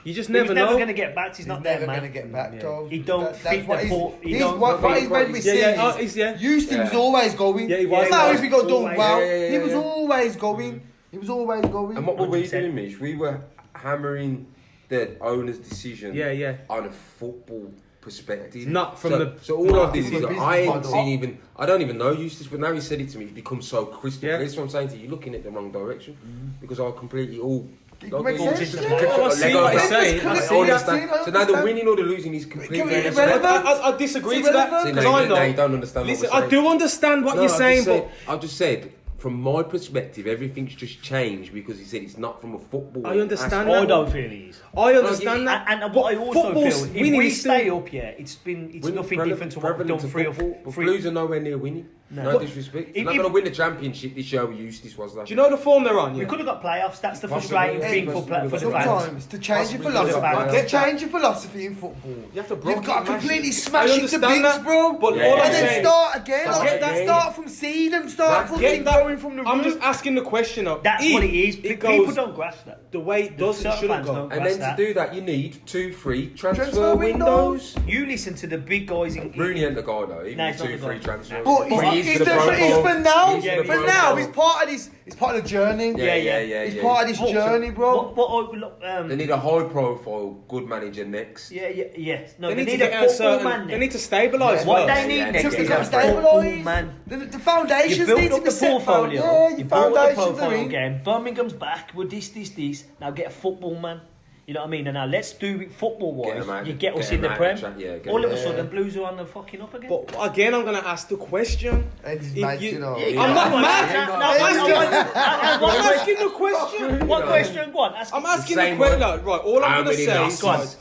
Speaker 4: You just
Speaker 2: He's
Speaker 4: never
Speaker 2: never
Speaker 4: know.
Speaker 2: going to get back. He's not
Speaker 1: He's
Speaker 2: there,
Speaker 1: never
Speaker 2: man.
Speaker 1: going to get back,
Speaker 4: Yeah.
Speaker 1: though.
Speaker 2: He don't
Speaker 1: That's
Speaker 2: fit
Speaker 1: what
Speaker 2: the
Speaker 1: he's-
Speaker 2: ball. He
Speaker 1: he's
Speaker 2: don't-
Speaker 1: what he's made me
Speaker 4: Yeah,
Speaker 1: see
Speaker 4: yeah,
Speaker 1: is
Speaker 4: he's, yeah.
Speaker 1: Houston was
Speaker 3: Yeah.
Speaker 1: always going.
Speaker 4: Yeah, he was.
Speaker 1: Now
Speaker 2: Yeah,
Speaker 1: if he got done
Speaker 2: always.
Speaker 1: well,
Speaker 3: Yeah.
Speaker 1: he was always going. He was always going.
Speaker 3: And what were we
Speaker 2: 100%.
Speaker 3: doing, Mish? We were hammering the owner's decision
Speaker 4: Yeah, yeah.
Speaker 3: on a football perspective.
Speaker 4: Not from
Speaker 3: so,
Speaker 4: the
Speaker 3: So all of this
Speaker 1: from
Speaker 3: is
Speaker 1: the
Speaker 3: that
Speaker 1: business
Speaker 3: I ain't
Speaker 1: model.
Speaker 3: seen even. I don't even know Eustace, but now he said it to me. It's become so crystal
Speaker 4: Yeah.
Speaker 3: clear. That's what I'm saying to you. You're looking at the wrong direction because I completely all.
Speaker 1: It makes sense, yeah.
Speaker 4: I see what he's saying.
Speaker 1: I
Speaker 3: I
Speaker 1: see
Speaker 3: understand.
Speaker 1: that.
Speaker 3: So now the winning or the losing is completely
Speaker 1: Can we-
Speaker 3: irrelevant.
Speaker 4: I disagree
Speaker 1: It's
Speaker 4: to that
Speaker 1: irrelevant.
Speaker 4: because
Speaker 3: See,
Speaker 4: I
Speaker 3: now you
Speaker 4: know.
Speaker 3: don't understand
Speaker 4: Listen,
Speaker 3: what we're
Speaker 4: I do understand what
Speaker 3: No,
Speaker 4: you're
Speaker 3: I've
Speaker 4: saying,
Speaker 3: just
Speaker 4: but
Speaker 3: said, I've just said, from my perspective, everything's just changed because he said it's not from a football.
Speaker 4: I understand
Speaker 2: I
Speaker 4: that.
Speaker 2: don't feel he is.
Speaker 4: I understand that.
Speaker 2: And what I also
Speaker 4: Football's
Speaker 2: feel, if
Speaker 4: winning
Speaker 2: we
Speaker 4: is still-
Speaker 2: stay up, yeah, it's nothing different to what we've done 3 or 4.
Speaker 3: But Blues are nowhere near winning. No
Speaker 2: But
Speaker 3: disrespect.
Speaker 2: if-
Speaker 3: They're not
Speaker 2: if-
Speaker 3: going to win the championship this year. Eustace was that.
Speaker 4: Do you know the form they're on?
Speaker 2: We
Speaker 4: Yeah.
Speaker 2: could have got playoffs. That's the
Speaker 3: Possibly.
Speaker 2: frustrating
Speaker 3: Yeah,
Speaker 2: thing
Speaker 3: but
Speaker 2: for the fans.
Speaker 1: Sometimes to change your
Speaker 3: Possibly
Speaker 1: philosophy,
Speaker 2: fans.
Speaker 1: get change your philosophy in football.
Speaker 4: You have to broke
Speaker 1: You've got
Speaker 4: it,
Speaker 1: to
Speaker 4: mash
Speaker 1: completely
Speaker 4: it.
Speaker 1: smash
Speaker 4: I
Speaker 1: it to
Speaker 4: understand
Speaker 1: bits,
Speaker 4: that,
Speaker 1: bro.
Speaker 4: but
Speaker 3: Yeah.
Speaker 4: all I'm
Speaker 1: And then
Speaker 4: saying,
Speaker 1: start again.
Speaker 4: I get that.
Speaker 1: Start from seed and start
Speaker 3: I
Speaker 1: fucking
Speaker 4: get that.
Speaker 1: going from the
Speaker 4: I'm
Speaker 1: root.
Speaker 4: just asking the question of
Speaker 2: That's
Speaker 4: if
Speaker 2: what it is.
Speaker 4: It
Speaker 2: People
Speaker 4: goes
Speaker 2: don't grasp that.
Speaker 4: the way it does. It
Speaker 2: Certain
Speaker 4: shouldn't
Speaker 2: fans
Speaker 4: go.
Speaker 2: don't.
Speaker 3: And
Speaker 2: That's
Speaker 3: then to do that, you need 2 free transfer
Speaker 1: Transfer
Speaker 3: windows.
Speaker 2: You listen to the big guys in.
Speaker 3: Rooney ain't the guy though. Even
Speaker 2: No, he's not
Speaker 3: 2
Speaker 2: the
Speaker 3: free
Speaker 2: guy.
Speaker 3: transfer.
Speaker 1: But
Speaker 2: But
Speaker 3: He is
Speaker 1: he's
Speaker 3: for the profile.
Speaker 1: for now.
Speaker 3: He's
Speaker 2: Yeah,
Speaker 3: for the
Speaker 2: he's
Speaker 1: For now,
Speaker 3: profile.
Speaker 1: he's part of this. He's part of the journey.
Speaker 3: Yeah.
Speaker 1: He's part of this
Speaker 2: But-
Speaker 1: journey, bro.
Speaker 2: What I look,
Speaker 3: They need a high profile, good manager next.
Speaker 2: yes. No,
Speaker 4: They
Speaker 2: they
Speaker 4: need
Speaker 2: need
Speaker 4: to
Speaker 2: a
Speaker 4: get
Speaker 2: football
Speaker 4: certain.
Speaker 2: man.
Speaker 4: They need to stabilise.
Speaker 1: Yeah.
Speaker 2: What
Speaker 4: first.
Speaker 2: they need
Speaker 3: Yeah,
Speaker 2: next
Speaker 3: to
Speaker 2: is
Speaker 1: become
Speaker 2: a football
Speaker 1: stabilised.
Speaker 2: man.
Speaker 1: The foundations
Speaker 2: You built
Speaker 1: need to
Speaker 2: up
Speaker 1: be
Speaker 2: the
Speaker 1: set,
Speaker 2: portfolio.
Speaker 1: fam. Yeah,
Speaker 2: You
Speaker 1: your
Speaker 2: built up the
Speaker 1: foundations are
Speaker 2: profile
Speaker 1: in.
Speaker 2: game. Birmingham's back with this. Now get a football man. You know what I mean? And now let's do it football
Speaker 3: Get
Speaker 2: wise.
Speaker 3: 'em out-
Speaker 2: You get us
Speaker 3: get
Speaker 2: in the
Speaker 3: 'em out
Speaker 2: Prem.
Speaker 3: of the track, yeah, get
Speaker 2: All
Speaker 3: 'em
Speaker 2: of a
Speaker 1: out.
Speaker 2: sudden, Blues are on the fucking up again.
Speaker 4: But again, I'm going to ask the question.
Speaker 1: And he's
Speaker 4: If
Speaker 1: mad,
Speaker 4: you-
Speaker 1: you know.
Speaker 2: Yeah,
Speaker 4: I'm not
Speaker 2: no,
Speaker 4: mad.
Speaker 2: no,
Speaker 4: I'm
Speaker 2: no,
Speaker 4: asking- asking the question.
Speaker 2: What question? Go on, ask
Speaker 4: I'm
Speaker 2: it.
Speaker 4: asking
Speaker 3: The
Speaker 4: the
Speaker 3: same
Speaker 4: question.
Speaker 3: one.
Speaker 4: Right, all
Speaker 3: How
Speaker 4: I'm going to
Speaker 3: many
Speaker 4: say
Speaker 3: losses?
Speaker 4: is
Speaker 2: Go on.
Speaker 4: right,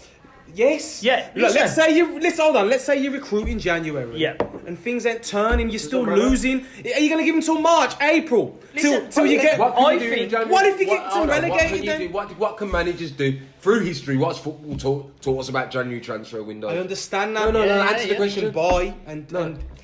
Speaker 4: yes.
Speaker 2: Yeah,
Speaker 4: Look,
Speaker 2: listen.
Speaker 4: let's say you. Hold on. Let's say you recruit in January.
Speaker 2: Yeah.
Speaker 4: And things ain't turning. You're still
Speaker 3: brother.
Speaker 4: losing. Are you going to give them till March, April,
Speaker 2: Listen,
Speaker 4: till you get?
Speaker 3: What can
Speaker 2: I
Speaker 3: you do in
Speaker 2: think-
Speaker 3: January?
Speaker 4: What if you get
Speaker 3: hold on,
Speaker 4: relegated
Speaker 3: what can you
Speaker 4: then?
Speaker 3: do? What can managers do through history? What's football taught us about January transfer windows?
Speaker 4: I understand that.
Speaker 3: No,
Speaker 2: Yeah,
Speaker 3: answer the
Speaker 2: yeah.
Speaker 3: question.
Speaker 4: Buy and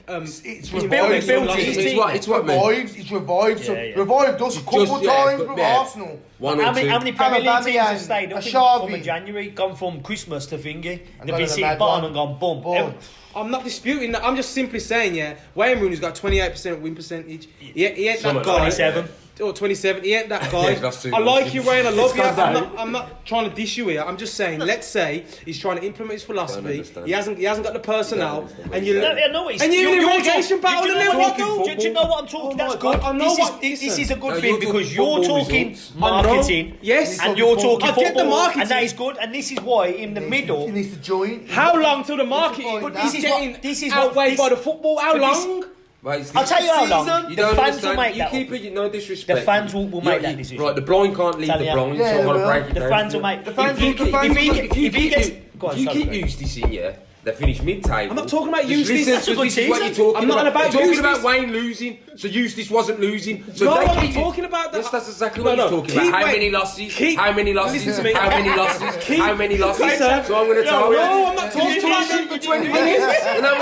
Speaker 1: It's
Speaker 2: He's
Speaker 1: revived.
Speaker 2: built his team.
Speaker 3: It's what man.
Speaker 1: It's revived. So
Speaker 2: Yeah, yeah.
Speaker 1: revived us a couple
Speaker 3: Just, yeah,
Speaker 1: times
Speaker 3: but
Speaker 1: with
Speaker 3: yeah.
Speaker 1: Arsenal.
Speaker 3: One or
Speaker 2: How
Speaker 3: two.
Speaker 2: many Premier League teams have
Speaker 1: Aubameyang,
Speaker 2: stayed up
Speaker 1: Ashavi.
Speaker 2: from January, gone from Christmas to thingy? They've
Speaker 1: gone
Speaker 2: been
Speaker 1: on a
Speaker 2: sitting
Speaker 1: mad
Speaker 2: bottom
Speaker 1: one.
Speaker 2: and gone boom.
Speaker 1: Boom.
Speaker 4: I'm not disputing that. I'm just simply saying, yeah, Wayne Rooney's got 28% win percentage. He ain't that guy.
Speaker 2: 27.
Speaker 4: Or 27. He ain't that
Speaker 3: Yeah,
Speaker 4: guy.
Speaker 3: he's lost two
Speaker 4: I like
Speaker 3: goals.
Speaker 4: you, Wayne. I love you.
Speaker 3: Calm down.
Speaker 4: I'm not trying to dish you here. I'm just saying, let's say he's trying to implement his philosophy.
Speaker 3: understand.
Speaker 4: He hasn't got the personnel.
Speaker 3: understand.
Speaker 4: And you
Speaker 2: No, I know it's,
Speaker 4: and you're in a relegation battle.
Speaker 2: Do you
Speaker 4: and
Speaker 2: know
Speaker 4: then
Speaker 2: what-
Speaker 4: what, though?
Speaker 2: do you know what I'm talking?
Speaker 4: Oh
Speaker 2: That's
Speaker 4: my
Speaker 2: good.
Speaker 4: God, I know what-
Speaker 2: This
Speaker 4: listen.
Speaker 2: is a good
Speaker 3: No,
Speaker 2: thing
Speaker 3: you're
Speaker 2: because
Speaker 3: talking
Speaker 2: you're
Speaker 3: football
Speaker 2: talking
Speaker 3: results.
Speaker 2: marketing.
Speaker 4: Yes.
Speaker 2: And you're talking
Speaker 4: I
Speaker 2: football.
Speaker 4: get the marketing.
Speaker 2: And that is good. And this is why in the middle.
Speaker 1: He needs to join.
Speaker 4: How long till the market
Speaker 1: But
Speaker 4: is
Speaker 1: this
Speaker 2: is what-
Speaker 4: getting
Speaker 2: this is what-
Speaker 4: outweighed
Speaker 2: this-
Speaker 4: by the football? How
Speaker 2: but this-
Speaker 4: long?
Speaker 3: Right, it's
Speaker 2: I'll tell you how long.
Speaker 1: season.
Speaker 3: You
Speaker 2: The
Speaker 3: don't
Speaker 2: fans
Speaker 3: understand.
Speaker 2: will make
Speaker 3: You
Speaker 2: that
Speaker 3: keep
Speaker 2: up.
Speaker 3: it, no disrespect.
Speaker 2: The fans will make
Speaker 3: You-
Speaker 2: that decision.
Speaker 3: Right, the blind can't lead
Speaker 2: Tell
Speaker 3: the
Speaker 2: ya.
Speaker 3: blind,
Speaker 1: Yeah,
Speaker 3: so I'm
Speaker 1: they
Speaker 3: gonna
Speaker 1: will.
Speaker 3: break it
Speaker 2: The
Speaker 3: down.
Speaker 2: fans will make.
Speaker 1: The fans
Speaker 2: if he
Speaker 1: will- the fans will-
Speaker 2: gets. Go on,
Speaker 3: If
Speaker 2: sorry,
Speaker 3: you keep
Speaker 2: Greg.
Speaker 3: Eustace in, yeah, They finished mid-table.
Speaker 4: I'm not talking about
Speaker 3: Just
Speaker 4: Eustace.
Speaker 3: listen,
Speaker 2: That's a good
Speaker 3: this is what
Speaker 2: season.
Speaker 3: you're talking
Speaker 4: I'm not
Speaker 3: about.
Speaker 4: about
Speaker 3: You're talking
Speaker 4: Eustace.
Speaker 3: about Wayne losing, so Eustace wasn't losing. So
Speaker 4: No,
Speaker 3: they
Speaker 4: I'm not
Speaker 3: keep
Speaker 4: talking about that.
Speaker 3: Yes, that's exactly
Speaker 4: No,
Speaker 3: what
Speaker 4: no,
Speaker 3: you're talking
Speaker 4: keep
Speaker 3: about. How
Speaker 4: Wayne-
Speaker 3: many losses?
Speaker 4: keep-
Speaker 3: How many losses?
Speaker 4: listen to me.
Speaker 3: How many losses? How many losses?
Speaker 4: Listen.
Speaker 3: So I'm going to tell you.
Speaker 4: No, I'm not talking about
Speaker 3: for
Speaker 4: that.
Speaker 3: 20 minutes, and I'm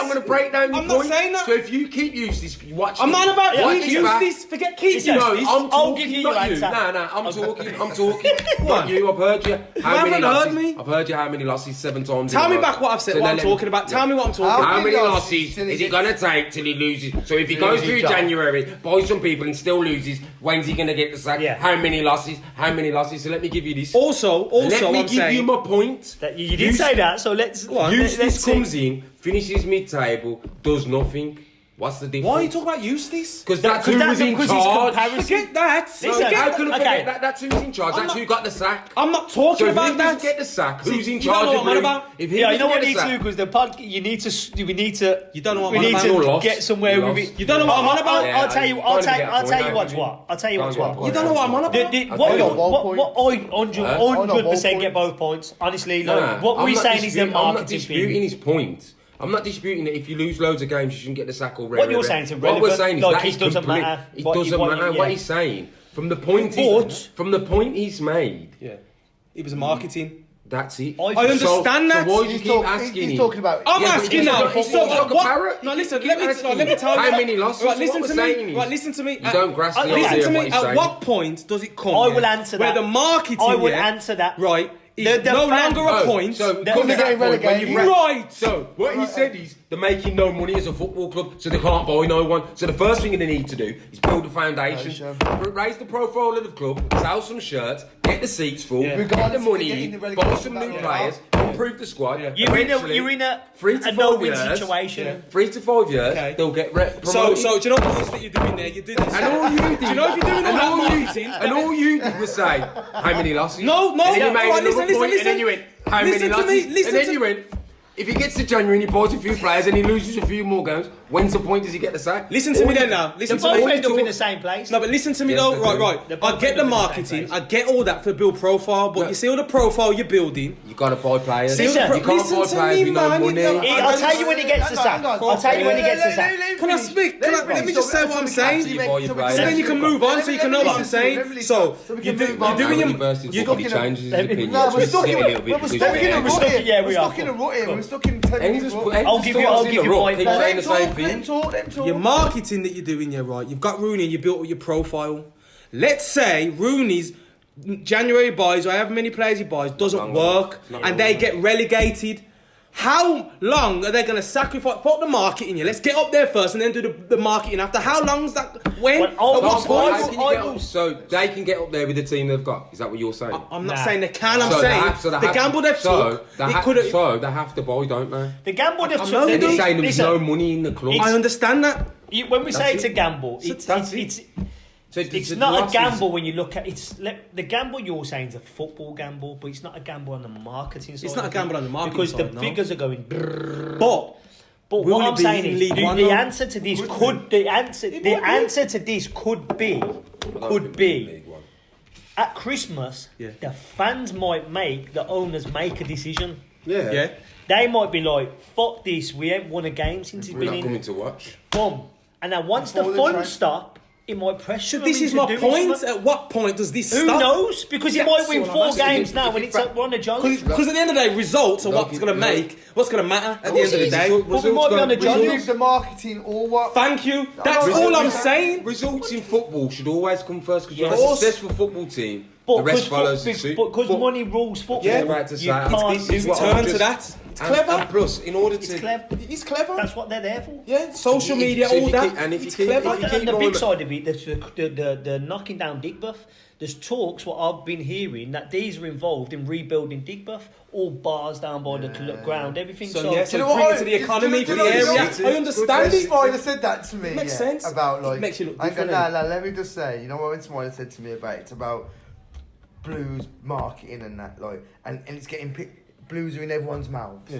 Speaker 3: going to break down your
Speaker 4: I'm not
Speaker 3: point.
Speaker 4: saying that.
Speaker 3: So if you keep Eustace, you watch.
Speaker 4: I'm not about
Speaker 3: watch
Speaker 4: keep
Speaker 3: it back.
Speaker 4: Eustace. Forget keep
Speaker 2: Listen,
Speaker 4: Eustace.
Speaker 3: No, I'm
Speaker 2: I'll
Speaker 3: talking,
Speaker 2: give you
Speaker 3: not
Speaker 2: your
Speaker 3: you.
Speaker 2: answer.
Speaker 3: No, I'm talking. Not you, I've heard you. How
Speaker 4: haven't
Speaker 3: many
Speaker 4: heard
Speaker 3: losses?
Speaker 4: me.
Speaker 3: I've heard you how many losses 7 times.
Speaker 4: Tell
Speaker 3: in a
Speaker 4: me
Speaker 3: row.
Speaker 4: back what I've said,
Speaker 3: So
Speaker 4: what
Speaker 3: then
Speaker 4: I'm
Speaker 3: let
Speaker 4: talking about. Tell me what I'm talking about.
Speaker 3: How
Speaker 1: many
Speaker 3: many
Speaker 1: losses
Speaker 3: losses
Speaker 1: till he
Speaker 3: is it
Speaker 1: gets-
Speaker 3: going to take till he loses? So if he goes through
Speaker 2: job.
Speaker 3: January, buys some people and still loses, when's he going to get the sack?
Speaker 2: Yeah.
Speaker 3: How many losses? How many losses? So let me give you this.
Speaker 4: Also,
Speaker 3: let me
Speaker 4: I'm
Speaker 3: give
Speaker 4: saying
Speaker 3: you my point.
Speaker 2: That you did say that, so let's.
Speaker 4: on.
Speaker 3: Eustace
Speaker 2: let's see.
Speaker 3: comes in, finishes mid-table, does nothing. What's the difference?
Speaker 4: why are you talking about Eustace?
Speaker 3: Because that's who was in
Speaker 2: because he's
Speaker 3: charge.
Speaker 2: comparison.
Speaker 4: Forget that.
Speaker 3: No,
Speaker 2: Listen,
Speaker 3: how can I forget
Speaker 2: okay.
Speaker 3: that? That's who's in charge.
Speaker 4: I'm
Speaker 3: That's
Speaker 4: not-
Speaker 3: who got the sack.
Speaker 4: I'm not talking
Speaker 3: So if
Speaker 4: about
Speaker 3: he
Speaker 4: that.
Speaker 3: doesn't get the sack, who's in
Speaker 4: you
Speaker 3: charge
Speaker 4: don't know
Speaker 3: of
Speaker 4: what I'm on
Speaker 3: Rooney?
Speaker 4: about.
Speaker 3: If he
Speaker 2: Yeah, you know
Speaker 3: doesn't
Speaker 2: what
Speaker 3: get
Speaker 2: needs
Speaker 3: the
Speaker 2: to do
Speaker 3: sack,
Speaker 2: because the pod. You need to.
Speaker 4: You don't know what
Speaker 2: we
Speaker 4: I'm
Speaker 2: need
Speaker 4: on
Speaker 2: to
Speaker 4: about.
Speaker 3: Lost.
Speaker 2: get somewhere
Speaker 3: You
Speaker 2: with
Speaker 3: lost.
Speaker 2: it.
Speaker 4: You don't know what I'm on about.
Speaker 3: Yeah,
Speaker 2: I'll tell you.
Speaker 3: you
Speaker 2: I'll
Speaker 3: can't
Speaker 2: tell
Speaker 3: get a
Speaker 2: you
Speaker 3: point
Speaker 2: what's
Speaker 3: out.
Speaker 2: what. I'll tell you what's
Speaker 3: Go on,
Speaker 2: what.
Speaker 3: go on.
Speaker 4: You don't know what I'm on about.
Speaker 2: What
Speaker 1: I got
Speaker 2: I 100%
Speaker 1: point.
Speaker 2: get both points. Honestly,
Speaker 3: No,
Speaker 2: like, what
Speaker 3: I'm
Speaker 2: we're
Speaker 3: not
Speaker 2: saying is the
Speaker 3: disputing- I'm not
Speaker 2: marketing
Speaker 3: disputing
Speaker 2: thing.
Speaker 3: his point. I'm not disputing that if you lose loads of games, you shouldn't get the sack already.
Speaker 2: What you're saying is
Speaker 3: What we're
Speaker 2: irrelevant.
Speaker 3: saying is
Speaker 2: Like,
Speaker 3: that
Speaker 2: it
Speaker 3: is
Speaker 2: doesn't
Speaker 3: complete.
Speaker 2: matter
Speaker 3: It
Speaker 2: what you-
Speaker 3: doesn't
Speaker 2: what you-
Speaker 3: matter
Speaker 2: yeah.
Speaker 3: what he's saying. From the point he's made,
Speaker 4: Yeah, it was marketing.
Speaker 3: that's it.
Speaker 2: I
Speaker 4: understand that.
Speaker 3: So why do you
Speaker 1: He's
Speaker 3: keep
Speaker 1: talking-
Speaker 3: asking
Speaker 1: he's
Speaker 3: him?
Speaker 1: talking about.
Speaker 4: I'm
Speaker 3: Yeah, but
Speaker 4: asking
Speaker 3: he's
Speaker 4: now.
Speaker 3: not- he's
Speaker 4: So
Speaker 3: not like a
Speaker 4: what?
Speaker 3: parrot.
Speaker 4: No, listen.
Speaker 3: Keep
Speaker 4: Let me
Speaker 3: asking
Speaker 4: tell you.
Speaker 3: how many losses.
Speaker 4: Right, listen
Speaker 3: What
Speaker 4: to
Speaker 3: we're
Speaker 4: me.
Speaker 3: saying is-
Speaker 4: Right, listen to me.
Speaker 3: You don't grasp the
Speaker 2: listen
Speaker 3: idea
Speaker 4: Listen to
Speaker 3: of
Speaker 4: me.
Speaker 3: what he's
Speaker 4: At
Speaker 3: saying.
Speaker 4: what point does it come?
Speaker 2: I will
Speaker 4: yeah,
Speaker 2: answer
Speaker 4: where
Speaker 2: that.
Speaker 4: the marketing.
Speaker 2: I will
Speaker 4: yeah,
Speaker 2: answer that.
Speaker 4: Right. Is
Speaker 2: The
Speaker 4: no
Speaker 2: fan-
Speaker 4: longer a
Speaker 3: Oh,
Speaker 4: point.
Speaker 3: So it
Speaker 2: They're
Speaker 3: comes to that
Speaker 1: getting
Speaker 3: point when
Speaker 1: relegated.
Speaker 3: you
Speaker 4: Right.
Speaker 3: So what he said is they're making no money as a football club, so they can't buy no one. So the first thing they need to do is build a foundation, raise the profile of the club, sell some shirts, get the seats full,
Speaker 4: Yeah.
Speaker 3: get the
Speaker 1: Regardless of
Speaker 3: money
Speaker 1: getting
Speaker 3: in,
Speaker 1: the
Speaker 3: buy
Speaker 1: relegation
Speaker 3: some new
Speaker 1: battle,
Speaker 3: players, improve the squad.
Speaker 4: Yeah.
Speaker 2: You're
Speaker 3: Eventually,
Speaker 2: in a
Speaker 3: 3 to 5
Speaker 2: no-win
Speaker 3: years,
Speaker 2: situation.
Speaker 3: 3 to 5 years,
Speaker 4: Okay.
Speaker 3: they'll get
Speaker 4: So,
Speaker 3: promoted.
Speaker 4: do you know what it is that you're doing there? You do this.
Speaker 3: And all you did,
Speaker 4: Do you know if you're doing all that marketing?
Speaker 3: and all you did was say, how many losses?
Speaker 4: No,
Speaker 3: And then you
Speaker 4: no,
Speaker 3: made
Speaker 4: right,
Speaker 3: another
Speaker 4: listen,
Speaker 3: point,
Speaker 4: listen,
Speaker 3: and then you went, how
Speaker 4: listen
Speaker 3: many
Speaker 4: to
Speaker 3: losses?
Speaker 4: me, listen
Speaker 3: and then
Speaker 4: to-
Speaker 3: you went, if he gets to January and he buys a few players and he loses a few more games, when's the point does he get the sack?
Speaker 4: Listen to me then now.
Speaker 2: They
Speaker 4: Listen to
Speaker 2: both
Speaker 4: me.
Speaker 2: end up in the same place.
Speaker 4: No, but listen to me
Speaker 3: Yes,
Speaker 4: though.
Speaker 3: they
Speaker 4: Right,
Speaker 3: do.
Speaker 4: right.
Speaker 2: They're
Speaker 4: I
Speaker 2: both
Speaker 4: get the
Speaker 2: in the same
Speaker 4: marketing.
Speaker 2: place.
Speaker 4: I get all that for build profile. But
Speaker 3: No.
Speaker 4: you see all the profile you're building.
Speaker 3: You gotta buy players.
Speaker 4: See,
Speaker 3: you
Speaker 2: listen,
Speaker 3: can't buy
Speaker 4: listen to
Speaker 3: players
Speaker 4: me,
Speaker 3: with no
Speaker 4: man,
Speaker 3: money.
Speaker 4: you know,
Speaker 2: I'll tell you when he gets the sack.
Speaker 1: Hang on.
Speaker 2: I'll tell you when he gets the sack.
Speaker 4: Can I speak? Let me just say what I'm saying.
Speaker 3: You buy your
Speaker 4: So
Speaker 3: players.
Speaker 4: then you can move on, so you can know what I'm saying. So you're doing your.
Speaker 3: University
Speaker 4: you're
Speaker 3: probably
Speaker 1: talking-
Speaker 3: changes his
Speaker 2: let me-
Speaker 3: opinion.
Speaker 1: No, we're
Speaker 3: Just
Speaker 1: stuck
Speaker 3: get
Speaker 1: in
Speaker 3: a little bit
Speaker 1: we're
Speaker 3: because
Speaker 1: stuck in a
Speaker 3: of-
Speaker 2: We're stuck-
Speaker 1: rut.
Speaker 2: yeah, we
Speaker 1: We're
Speaker 2: are.
Speaker 1: stuck in a rut here. We're stuck in
Speaker 3: And he's
Speaker 1: 10
Speaker 3: just-
Speaker 1: rut.
Speaker 3: and
Speaker 2: I'll
Speaker 3: he's
Speaker 2: give
Speaker 3: still
Speaker 2: you- I'll
Speaker 3: in
Speaker 2: give
Speaker 3: the
Speaker 2: you
Speaker 3: rut,
Speaker 2: my-
Speaker 3: keep
Speaker 1: Let
Speaker 3: saying
Speaker 1: him
Speaker 3: the same
Speaker 1: talk,
Speaker 3: thing.
Speaker 1: let him talk.
Speaker 4: Your marketing that you're doing, yeah, right. You've got Rooney, you built up your profile. Let's say Rooney's January buys, or however many players he buys, doesn't work, and they get relegated. How long are they going to sacrifice? Put the marketing here. Let's get up there first, and then do the marketing after. How long's that? When?
Speaker 2: Well,
Speaker 4: At
Speaker 2: I'll-
Speaker 4: what
Speaker 2: I'll-
Speaker 4: point?
Speaker 3: How can you get up? So they can get up there with the team they've got. Is that what you're saying?
Speaker 4: I'm not
Speaker 2: Nah.
Speaker 4: saying they can. I'm
Speaker 3: So
Speaker 4: saying
Speaker 3: they
Speaker 4: the
Speaker 3: have
Speaker 4: gamble they've took.
Speaker 3: they
Speaker 4: It
Speaker 3: have,
Speaker 4: could have.
Speaker 3: so they have to buy, don't they?
Speaker 2: The gamble they've
Speaker 4: I'm
Speaker 2: took.
Speaker 4: not
Speaker 3: They're
Speaker 4: doing-
Speaker 3: saying there's
Speaker 2: listen,
Speaker 3: no money in the club.
Speaker 4: I understand that.
Speaker 2: when we say
Speaker 3: That's
Speaker 2: it's
Speaker 3: it.
Speaker 2: a gamble,
Speaker 3: So
Speaker 2: it's
Speaker 3: that's it.
Speaker 2: it's
Speaker 3: So
Speaker 2: it's
Speaker 3: the
Speaker 2: not a
Speaker 3: losses-
Speaker 2: gamble when you look at the gamble you're saying is a football gamble, but it's not a gamble on the marketing side.
Speaker 4: It's not a
Speaker 2: of
Speaker 4: gamble
Speaker 2: it,
Speaker 4: on the marketing
Speaker 2: because
Speaker 4: side,
Speaker 2: the
Speaker 4: no.
Speaker 2: figures are going.
Speaker 4: But
Speaker 2: But
Speaker 4: Will
Speaker 2: what
Speaker 4: it
Speaker 2: I'm
Speaker 4: be
Speaker 2: saying
Speaker 4: in
Speaker 2: is
Speaker 4: League
Speaker 2: the
Speaker 4: One, though?
Speaker 2: answer to this answer to this could be
Speaker 3: League One.
Speaker 2: at Christmas.
Speaker 4: Yeah.
Speaker 2: The fans might make the owners make a decision.
Speaker 4: yeah.
Speaker 2: They might be like, "Fuck this! We ain't won a game since he's
Speaker 3: We're
Speaker 2: been
Speaker 3: not
Speaker 2: in."
Speaker 3: coming to watch.
Speaker 2: Boom. And then once the
Speaker 1: Before the
Speaker 2: funds
Speaker 1: train-
Speaker 2: stop, it might pressure
Speaker 4: So
Speaker 2: them
Speaker 4: this is
Speaker 2: into
Speaker 4: my
Speaker 2: doing
Speaker 4: point.
Speaker 2: something.
Speaker 4: At what point does this
Speaker 2: Who
Speaker 4: stop?
Speaker 2: knows? Because he
Speaker 4: That's
Speaker 2: might win
Speaker 4: what I'm
Speaker 2: 4
Speaker 4: asking.
Speaker 2: games now when it's on a jolly.
Speaker 4: Because at the end of the day, results are what's
Speaker 3: Look,
Speaker 4: going to
Speaker 3: look.
Speaker 4: make, what's going to matter at the
Speaker 2: course
Speaker 4: end of the
Speaker 2: it is.
Speaker 4: day.
Speaker 2: But we might be on a
Speaker 1: We
Speaker 2: jolly.
Speaker 1: leave the marketing or what?
Speaker 4: Thank you. That's
Speaker 1: no,
Speaker 4: all I'm
Speaker 1: results-
Speaker 4: saying.
Speaker 3: Results in football should always come first because you're
Speaker 2: Yes.
Speaker 3: a successful football team.
Speaker 2: But
Speaker 3: The rest follows
Speaker 2: because
Speaker 3: suit.
Speaker 2: money rules football,
Speaker 3: Yeah, right to say.
Speaker 2: you can't
Speaker 3: This
Speaker 2: do
Speaker 3: is
Speaker 2: it.
Speaker 3: what I'm
Speaker 4: Turn
Speaker 3: just-
Speaker 4: to that. It's
Speaker 3: And
Speaker 4: clever.
Speaker 3: plus, in order
Speaker 2: It's
Speaker 3: to
Speaker 2: clever.
Speaker 4: It's clever.
Speaker 2: That's what they're there for.
Speaker 4: Yeah, social media,
Speaker 3: So if
Speaker 4: all
Speaker 3: you
Speaker 4: that.
Speaker 3: keep- and if you
Speaker 4: It's
Speaker 3: keep-
Speaker 4: clever.
Speaker 3: if you
Speaker 2: And the
Speaker 3: going
Speaker 2: big
Speaker 3: on-
Speaker 2: side of it, the knocking down Digbeth. There's talks, what I've been hearing, that these are involved in rebuilding Digbeth, all bars down by the ground, everything.
Speaker 4: So,
Speaker 2: So,
Speaker 4: yeah,
Speaker 1: Do you know
Speaker 4: so bring
Speaker 1: what
Speaker 4: it to the
Speaker 1: do you-
Speaker 4: economy
Speaker 1: do
Speaker 4: for
Speaker 1: you
Speaker 4: the
Speaker 1: know-
Speaker 4: area.
Speaker 3: It's
Speaker 4: I understand
Speaker 1: When
Speaker 4: it.
Speaker 1: Spider said that to me,
Speaker 4: Makes
Speaker 1: yeah,
Speaker 4: sense.
Speaker 1: about
Speaker 4: It
Speaker 1: like
Speaker 4: makes you look
Speaker 1: I go,
Speaker 4: different,
Speaker 1: nah,
Speaker 4: innit?
Speaker 1: let me just say, you know what Spider said to me about it's about Blues marketing and that, like, and it's getting Blues are in everyone's mouths.
Speaker 4: Yeah.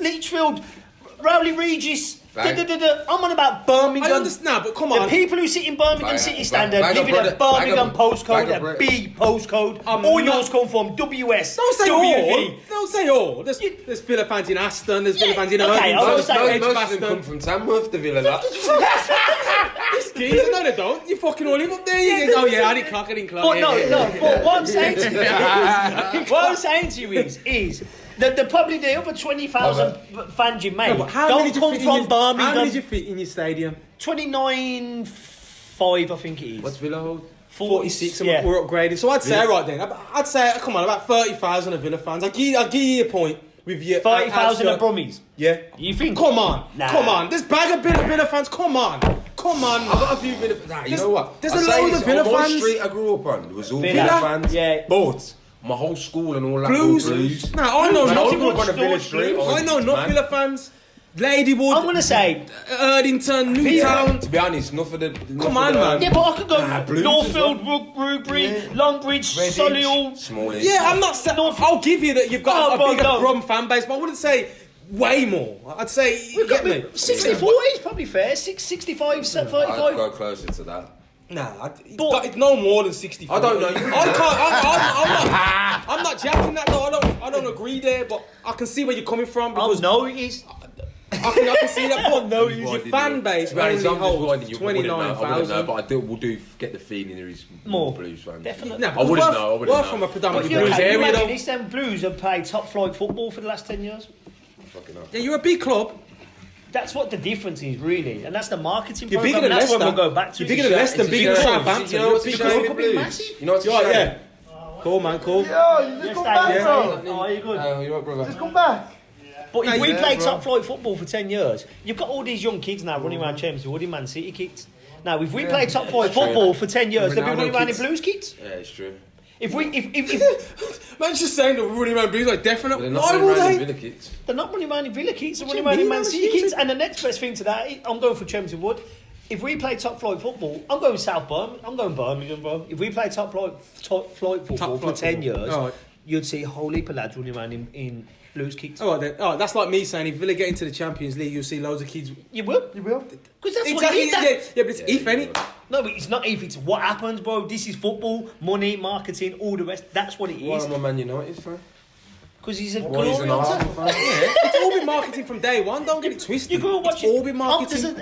Speaker 2: Lichfield Rowley Regis.
Speaker 3: Right.
Speaker 2: I'm on about Birmingham.
Speaker 4: I understand, but come on.
Speaker 2: The people who sit in Birmingham City Standard live in a Birmingham postcode, a big postcode. All yours come from WS.
Speaker 4: Don't say
Speaker 2: WV.
Speaker 4: all. Don't say all. There's Villa fans in Aston. There's Villa fans in
Speaker 2: Okay, I was saying
Speaker 3: Most of them come from Tamworth, the Villa lot.
Speaker 4: No, they don't. You fucking all live up there. You go, oh yeah, I didn't clock.
Speaker 2: But no. But what I'm saying to you is that probably the other 20,000 fans you made don't come from Birmingham.
Speaker 4: How many did you fit in your stadium?
Speaker 2: 29,500, I think it is.
Speaker 3: What's Villa hold?
Speaker 4: 46, and
Speaker 2: yeah.
Speaker 4: we're upgrading. So I'd say right then, I'd say, come on, about 30,000 of Villa fans. I'll give you a point with your
Speaker 2: 30,000 of Brummies.
Speaker 4: Yeah.
Speaker 2: You think?
Speaker 4: Come on,
Speaker 2: Nah.
Speaker 4: come on. There's bag of Villa fans. Come on.
Speaker 3: I've got a few Villa fans. Nah, you know what?
Speaker 4: There's
Speaker 3: I'll
Speaker 4: a
Speaker 3: say
Speaker 4: load
Speaker 3: this,
Speaker 4: of Villa
Speaker 3: on my
Speaker 4: fans.
Speaker 3: street I grew up on, there was all
Speaker 2: Villa.
Speaker 3: Villa fans.
Speaker 2: Yeah.
Speaker 3: But my whole school and all that
Speaker 4: Blues.
Speaker 3: were Blues.
Speaker 4: No, I know
Speaker 3: I
Speaker 4: nothing.
Speaker 3: grew up on a Villa
Speaker 2: George
Speaker 3: street.
Speaker 2: Blues.
Speaker 4: I know not Villa fans. Ladywood.
Speaker 2: I'm gonna say.
Speaker 4: Erdington, Newtown.
Speaker 3: To be honest, enough of the...
Speaker 4: Come on, man.
Speaker 2: Yeah, but I could go
Speaker 3: Blues
Speaker 2: Northfield,
Speaker 3: as well.
Speaker 2: Rubery, Longbridge, Solihull.
Speaker 3: Smallish.
Speaker 4: Yeah, I'm not saying. I'll give you that you've got a bigger
Speaker 2: no.
Speaker 4: Brum fan base, but I wouldn't say way more. I'd say, you get me?
Speaker 2: 64 is probably fair. 65,
Speaker 3: I'd
Speaker 2: 35.
Speaker 3: go closer to that.
Speaker 4: Nah, it's no more than 64.
Speaker 3: I don't know.
Speaker 4: I can't. I'm not jacking that though. I don't agree there, but I can see where you're coming from because
Speaker 2: No, it is.
Speaker 4: I can see that. But no, your fan base only holds 29,000.
Speaker 3: But I will get the feeling there is
Speaker 2: More.
Speaker 3: Blues fans.
Speaker 2: Definitely.
Speaker 4: No,
Speaker 3: I wouldn't know.
Speaker 4: We're from a predominantly
Speaker 2: But
Speaker 4: Blues area
Speaker 2: imagine
Speaker 4: though.
Speaker 2: this, them Blues have played top flight football for the last 10 years.
Speaker 3: Fucking hell.
Speaker 4: Yeah, you're a big club.
Speaker 2: That's what the difference is, really. And that's the marketing
Speaker 4: You're
Speaker 2: program.
Speaker 4: bigger than
Speaker 2: That's
Speaker 4: Leicester.
Speaker 2: what we'll go back to.
Speaker 4: You're bigger than Leicester, bigger than Southampton.
Speaker 3: You know what's a
Speaker 4: You're a
Speaker 3: shame
Speaker 4: big
Speaker 3: with
Speaker 2: club. Big
Speaker 3: Blues?
Speaker 2: massive.
Speaker 3: You know what's a
Speaker 4: club.
Speaker 3: shame?
Speaker 4: Yeah. Cool, man, cool.
Speaker 1: Yo, just come back, bro.
Speaker 2: Oh, you're good.
Speaker 3: You right, brother?
Speaker 1: Just come back.
Speaker 2: But if we
Speaker 1: Yeah,
Speaker 2: play
Speaker 1: bro.
Speaker 2: top flight football for 10 years, you've got all these young kids now running around Champions League in Man City kits. Now, if we play top flight football for 10 years, they'll be running around in
Speaker 3: kids.
Speaker 2: Blues kits.
Speaker 3: Yeah, it's true.
Speaker 2: If
Speaker 4: Man's just saying that we're running around Blues like definite.
Speaker 3: They're not
Speaker 4: Why
Speaker 3: running
Speaker 4: would
Speaker 3: around in
Speaker 4: they?
Speaker 3: Villa kits.
Speaker 2: they're not running around in Villa kits, they're
Speaker 4: What do
Speaker 2: running
Speaker 4: you
Speaker 2: around in
Speaker 4: mean?
Speaker 2: Man City kits. And the next best thing to that, I'm going for Champions League. If we play top flight football, I'm going South Birmingham. I'm going Birmingham, bro. If we play top flight football for 10 years,
Speaker 4: All right.
Speaker 2: you'd see a whole heap of lads running around in Blues kits.
Speaker 4: All right, then. Oh, that's like me saying if Villa get into the Champions League, you'll see loads of kids.
Speaker 2: You will.
Speaker 1: You will?
Speaker 2: Because that's
Speaker 4: Exactly.
Speaker 2: what it is.
Speaker 4: Yeah, but it's if any.
Speaker 2: No, but it's not if, it's what happens, bro. This is football, money, marketing, all the rest. That's what it
Speaker 3: Why
Speaker 2: is.
Speaker 3: am I Man United fan?
Speaker 2: Because he's a
Speaker 3: Why is an
Speaker 2: glory hunter.
Speaker 3: Arsenal fan?
Speaker 4: It's all been marketing from day one. Don't get it twisted.
Speaker 2: You grew up watching.
Speaker 4: It's all been marketing.
Speaker 2: There's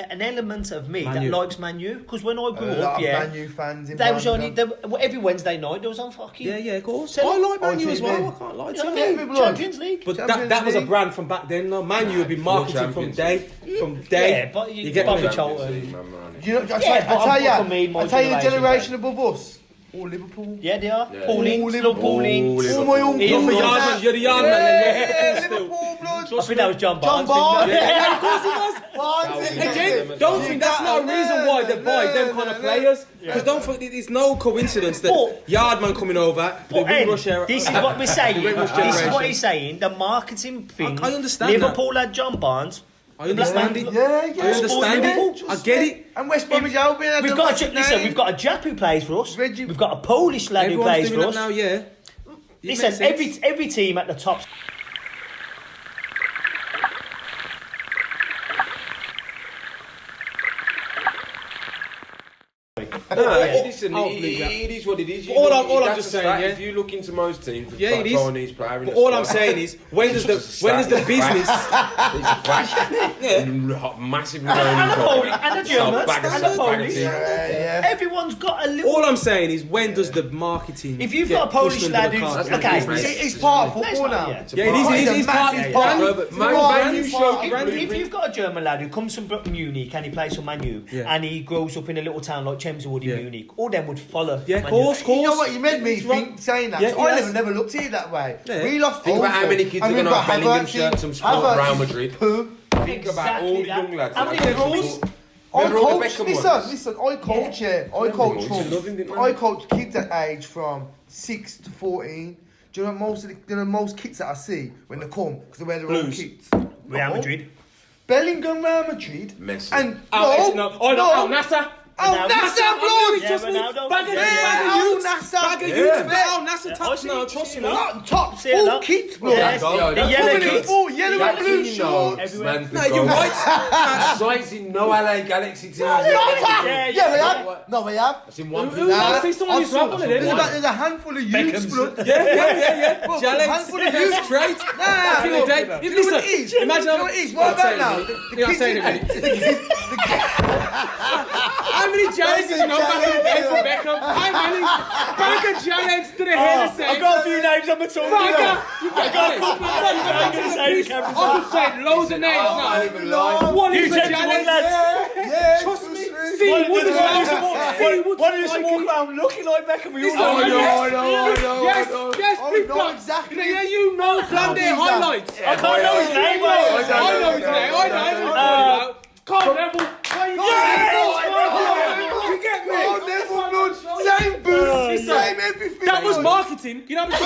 Speaker 2: an element of me
Speaker 4: Man
Speaker 2: that
Speaker 4: U.
Speaker 2: likes Man U. Because when I grew
Speaker 1: A lot
Speaker 2: up,
Speaker 1: of
Speaker 2: yeah,
Speaker 1: Man U fans in
Speaker 2: they was only
Speaker 1: Birmingham.
Speaker 2: every Wednesday night there was on fucking.
Speaker 4: Yeah, of course.
Speaker 2: Tell
Speaker 4: I
Speaker 2: them.
Speaker 4: like Man U
Speaker 1: On
Speaker 4: as
Speaker 1: TV.
Speaker 4: well. I can't lie
Speaker 2: You
Speaker 4: to
Speaker 2: know
Speaker 4: you.
Speaker 2: what I mean?
Speaker 1: people
Speaker 2: Champions League.
Speaker 4: But
Speaker 1: Champions
Speaker 4: that was a
Speaker 1: League.
Speaker 4: brand from back then. No, Man U had been
Speaker 3: Before
Speaker 4: marketed from day.
Speaker 2: Yeah, but
Speaker 4: You get
Speaker 2: Bobby
Speaker 4: me?
Speaker 2: Charlton.
Speaker 1: You know, I
Speaker 2: Yeah,
Speaker 1: tell
Speaker 2: but I'm for me,
Speaker 1: you,
Speaker 2: my
Speaker 1: I tell you, the
Speaker 2: generation,
Speaker 1: generation above us, all Liverpool.
Speaker 2: Yeah, they are.
Speaker 3: Yeah.
Speaker 2: Pauline,
Speaker 1: All
Speaker 2: still
Speaker 1: Liverpool.
Speaker 2: Pauline.
Speaker 3: All
Speaker 1: All my uncles.
Speaker 2: Ian
Speaker 4: You're the
Speaker 2: Ross.
Speaker 4: yard man. You're the yard man.
Speaker 1: Yeah,
Speaker 4: Still.
Speaker 1: Liverpool blood.
Speaker 2: I think that was John
Speaker 1: John
Speaker 2: Barnes.
Speaker 1: Barnes.
Speaker 4: Yeah, of course it was.
Speaker 1: Barnes.
Speaker 4: Again, don't think that's not a reason why they buy them kind of players. Because don't think it's no coincidence that
Speaker 2: But-
Speaker 4: Yardman coming over, the
Speaker 2: But Ed,
Speaker 4: Rush era.
Speaker 2: this is what we're saying.
Speaker 4: The Rush
Speaker 2: This is what
Speaker 4: generation.
Speaker 2: he's saying. The marketing thing.
Speaker 4: I understand
Speaker 2: Liverpool had John Barnes.
Speaker 4: I understand it.
Speaker 1: Yeah, yeah.
Speaker 4: I understand
Speaker 2: Liverpool.
Speaker 4: it. I get it.
Speaker 1: And West Bromwich Albion. had
Speaker 2: We've
Speaker 1: the
Speaker 2: got
Speaker 1: massive
Speaker 2: listen.
Speaker 1: name.
Speaker 2: We've got a Jap who plays for us.
Speaker 1: Reggie-
Speaker 2: We've got a Polish lad who
Speaker 4: Everyone's
Speaker 2: plays
Speaker 4: doing
Speaker 2: for
Speaker 4: it
Speaker 2: us.
Speaker 4: now, yeah. It
Speaker 2: Listen,
Speaker 4: makes sense.
Speaker 2: every team at the top.
Speaker 3: No, listen,
Speaker 4: I'll believe that.
Speaker 3: it is what it is.
Speaker 4: All I'm
Speaker 3: that's
Speaker 4: just
Speaker 3: a
Speaker 4: saying,
Speaker 3: fact.
Speaker 4: yeah.
Speaker 3: If you look into most teams,
Speaker 4: Yeah, it is.
Speaker 3: Chinese player in
Speaker 4: But
Speaker 3: the
Speaker 4: all I'm
Speaker 3: squad,
Speaker 4: saying is, when does the
Speaker 3: It's a
Speaker 4: business?
Speaker 3: It's a fact. Massively known
Speaker 2: And a
Speaker 3: in
Speaker 2: Polish,
Speaker 3: China.
Speaker 2: and a German,
Speaker 3: Bag of
Speaker 2: and a
Speaker 3: stuff, bag of
Speaker 2: Polish.
Speaker 3: tea.
Speaker 1: Yeah.
Speaker 2: Everyone's got a little.
Speaker 4: All I'm saying is, when does the marketing?
Speaker 2: If you've
Speaker 4: get
Speaker 2: got a Polish
Speaker 4: pushed under
Speaker 2: lad
Speaker 4: the
Speaker 2: who's
Speaker 4: carpet?
Speaker 3: That's
Speaker 2: okay,
Speaker 3: what it is, mate.
Speaker 1: It's part of
Speaker 2: No, it's
Speaker 1: football
Speaker 2: not,
Speaker 1: now.
Speaker 2: yeah.
Speaker 4: Yeah, it is.
Speaker 1: It's
Speaker 4: It
Speaker 1: a
Speaker 4: is part.
Speaker 1: massive
Speaker 4: It's
Speaker 1: part.
Speaker 4: brand.
Speaker 3: But
Speaker 4: It's
Speaker 3: Man
Speaker 4: brand
Speaker 3: U
Speaker 4: new
Speaker 3: show-
Speaker 4: show.
Speaker 2: If,
Speaker 4: Brand
Speaker 2: if
Speaker 4: new.
Speaker 2: you've got a German lad who comes from Munich and he plays for Man U
Speaker 4: Yeah.
Speaker 2: and he grows up in a little town like Chelmsford in
Speaker 4: Yeah.
Speaker 2: Munich, all them would follow.
Speaker 4: Yeah,
Speaker 2: Man
Speaker 4: course,
Speaker 2: U.
Speaker 4: course.
Speaker 1: You know what? You made me
Speaker 4: It's wrong.
Speaker 1: think saying that.
Speaker 4: Yeah,
Speaker 1: 'cause I
Speaker 4: yes.
Speaker 1: never looked at it that way.
Speaker 4: Yeah.
Speaker 1: We lost.
Speaker 3: Think about how
Speaker 1: Wolves,
Speaker 3: many kids
Speaker 1: and
Speaker 3: are
Speaker 1: we've
Speaker 3: going to
Speaker 1: got
Speaker 3: have Bellingham
Speaker 1: Havertz
Speaker 3: shirts, some sport
Speaker 1: Havertz
Speaker 3: Real Madrid.
Speaker 1: Poo.
Speaker 3: Think about all the young lads.
Speaker 2: How many
Speaker 3: that
Speaker 2: goals?
Speaker 1: I
Speaker 3: Remember all the
Speaker 1: coach.
Speaker 3: Beckham
Speaker 1: Listen,
Speaker 3: ones?
Speaker 1: listen. I coach. Yeah, I
Speaker 3: Remember
Speaker 1: coach
Speaker 3: goals?
Speaker 1: from.
Speaker 3: Loving, didn't
Speaker 1: I
Speaker 3: they?
Speaker 1: coach kids at age from 6 to 14. Do you know most kids that I see when they come because they wear their own
Speaker 4: Blues.
Speaker 1: kits?
Speaker 2: Real
Speaker 1: No.
Speaker 2: Madrid.
Speaker 1: Bellingham, Real Madrid,
Speaker 3: Messi.
Speaker 1: and
Speaker 4: Al Nasser. Nasser, blood!
Speaker 2: Yeah, Ronaldo.
Speaker 4: Bag of
Speaker 1: Yeah,
Speaker 4: youths.
Speaker 1: Nasser.
Speaker 4: Bag of
Speaker 1: Yeah.
Speaker 4: youths. Nasser
Speaker 2: I
Speaker 4: tops
Speaker 2: see-
Speaker 4: now, trust
Speaker 2: see
Speaker 4: me.
Speaker 2: that.
Speaker 1: Not top,
Speaker 2: See it
Speaker 1: full
Speaker 2: up.
Speaker 1: kit, bro.
Speaker 2: Yeah.
Speaker 3: Yo,
Speaker 2: The
Speaker 3: that's
Speaker 2: yellow
Speaker 3: fucking
Speaker 2: kit.
Speaker 1: Full yellow and blue
Speaker 3: Actually, no.
Speaker 1: shorts.
Speaker 2: Everywhere.
Speaker 3: Man's
Speaker 4: No,
Speaker 3: the
Speaker 4: you're
Speaker 3: goat.
Speaker 4: right.
Speaker 3: Sights in no LA Galaxy team.
Speaker 1: Yeah,
Speaker 2: Yeah,
Speaker 1: we have. No, we have.
Speaker 3: That's in one
Speaker 4: Who
Speaker 3: thing.
Speaker 4: else is someone who's rap on it?
Speaker 1: There's a handful of youths, blood.
Speaker 4: Yeah.
Speaker 1: Well,
Speaker 4: Jalen,
Speaker 1: handful of youths.
Speaker 4: straight.
Speaker 1: Nah,
Speaker 4: Back in the day.
Speaker 1: you know what it is?
Speaker 4: Imagine
Speaker 1: You know what it is? What about now? The
Speaker 4: You're not saying
Speaker 1: kitchen.
Speaker 4: How many Jallens did you know back in the day for Beckham? How many? Bagger Jallens did a hair the same.
Speaker 2: I've got a few names on my tongue.
Speaker 4: Bagger!
Speaker 2: I'm going to say the camera's
Speaker 4: I could say loads of names now.
Speaker 3: even lie.
Speaker 4: One
Speaker 2: You
Speaker 4: is a
Speaker 2: take one,
Speaker 4: Jallens.
Speaker 2: lads.
Speaker 1: Yeah,
Speaker 4: Trust me.
Speaker 1: true.
Speaker 4: See,
Speaker 2: One
Speaker 4: Wood
Speaker 2: of
Speaker 4: is
Speaker 2: us used to walk around looking like Beckham. We all
Speaker 3: Oh,
Speaker 2: know.
Speaker 3: I know.
Speaker 4: Yes,
Speaker 1: Oh,
Speaker 4: big
Speaker 1: no,
Speaker 4: block.
Speaker 1: exactly.
Speaker 4: Yeah, you know Flanders highlights.
Speaker 2: I can't know his name, mate.
Speaker 4: I know his name. I know. Carl Neville.
Speaker 1: You get me? Oh, Neville, blood. Same boots, same everything.
Speaker 4: That was
Speaker 1: blood.
Speaker 4: marketing. You know how much?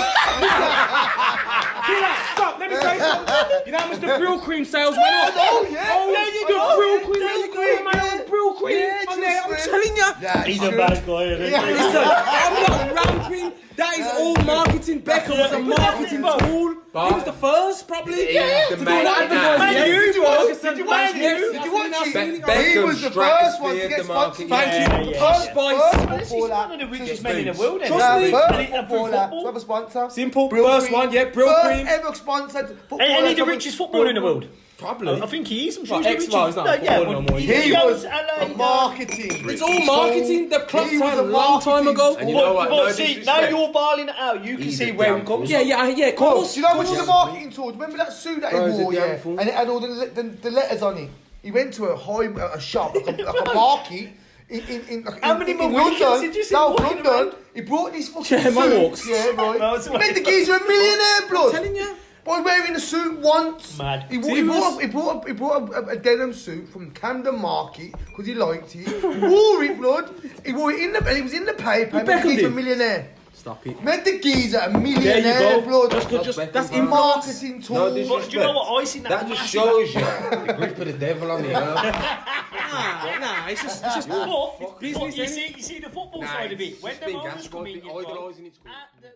Speaker 4: Stop. Let me say something. You know how much the Brill Cream sales went up?
Speaker 1: Oh, yeah.
Speaker 4: There you go. Brill Cream. There you go. Man, Brill Cream.
Speaker 1: Yeah,
Speaker 4: I'm there. I'm
Speaker 1: just
Speaker 4: telling you.
Speaker 1: Yeah,
Speaker 2: He's
Speaker 1: it's
Speaker 2: a
Speaker 1: true.
Speaker 2: bad guy. Isn't he?
Speaker 4: Listen, I'm not round cream. That is all marketing. Beckham was a marketing tool. He was the first, probably.
Speaker 3: Yeah,
Speaker 4: to
Speaker 3: the
Speaker 4: do that.
Speaker 3: man.
Speaker 1: Did you watch it?
Speaker 4: Did you
Speaker 1: watch
Speaker 3: Be-
Speaker 1: it?
Speaker 3: Beckham
Speaker 1: He was the first one to
Speaker 3: stratosphered
Speaker 1: get
Speaker 3: the market.
Speaker 1: sponsored.
Speaker 4: Thank you.
Speaker 2: Yeah,
Speaker 4: Posh
Speaker 2: yeah.
Speaker 4: Spice.
Speaker 2: He's one of the richest men in the world. isn't he?
Speaker 4: Trust me.
Speaker 1: First
Speaker 2: And he- and through
Speaker 1: footballer
Speaker 2: football.
Speaker 1: to have a sponsor.
Speaker 4: Simple.
Speaker 1: Brill
Speaker 4: First
Speaker 1: Cream.
Speaker 4: one, yeah. Brill
Speaker 1: First
Speaker 4: Cream.
Speaker 1: ever sponsored footballer.
Speaker 2: And he the
Speaker 1: to have a
Speaker 2: richest footballer in the world.
Speaker 4: Probably.
Speaker 2: I think he is. I'm sure
Speaker 4: Well,
Speaker 2: he's the
Speaker 4: ex-well,
Speaker 2: richest.
Speaker 4: he's not a
Speaker 2: Yeah,
Speaker 4: footballer no more.
Speaker 1: He
Speaker 2: goes
Speaker 1: was
Speaker 2: LA,
Speaker 1: a marketing.
Speaker 4: It's all marketing. They've clocked
Speaker 1: He was
Speaker 4: out
Speaker 1: a
Speaker 4: a long time
Speaker 1: marketing
Speaker 4: ago.
Speaker 3: And you know what?
Speaker 2: But
Speaker 3: No
Speaker 2: see, now
Speaker 3: disrespect.
Speaker 2: you're barling it out. You can
Speaker 3: He's
Speaker 2: see
Speaker 3: a
Speaker 2: where it
Speaker 3: damn
Speaker 2: comes
Speaker 3: fool.
Speaker 2: from.
Speaker 4: Yeah, of course.
Speaker 1: Do you know how much is a marketing tool? Remember that suit that he
Speaker 3: Bro, he's a
Speaker 1: wore,
Speaker 3: damn
Speaker 1: yeah?
Speaker 3: fool.
Speaker 1: And it had all the letters on it. He went to a shop, like a market.
Speaker 2: How many more weekends
Speaker 1: London,
Speaker 2: did you see
Speaker 1: South
Speaker 2: walking
Speaker 1: London,
Speaker 2: around?
Speaker 1: he brought these fucking
Speaker 4: Yeah, my
Speaker 1: suits.
Speaker 4: walks.
Speaker 1: Yeah, right.
Speaker 2: No, it's-
Speaker 1: He made the geezer a millionaire, blood.
Speaker 4: Telling you.
Speaker 1: Boy wearing a suit once.
Speaker 2: Mad.
Speaker 1: He
Speaker 4: Serious?
Speaker 1: brought a denim suit from Camden Market because he liked it. He wore it, blood. He wore it and it was in the paper. He made the
Speaker 4: Beckham
Speaker 1: geezer a
Speaker 4: did.
Speaker 1: millionaire.
Speaker 4: Stop it.
Speaker 1: Made the geezer a
Speaker 4: There
Speaker 1: millionaire,
Speaker 4: you go.
Speaker 1: blood.
Speaker 4: That's good. Just that's
Speaker 3: No
Speaker 1: a
Speaker 4: influence.
Speaker 1: marketing tool.
Speaker 3: No
Speaker 2: But
Speaker 3: disrespect.
Speaker 2: do you know what? I seen that
Speaker 3: That just
Speaker 2: massive-
Speaker 3: shows you the grip of the devil on you.
Speaker 4: Nah, it's just
Speaker 2: But
Speaker 4: business,
Speaker 2: you
Speaker 4: innit?
Speaker 2: see the football side of it. When the
Speaker 3: Big
Speaker 2: moments
Speaker 3: gas
Speaker 2: come in,
Speaker 3: guy,
Speaker 2: you've got
Speaker 3: idolising its
Speaker 2: at the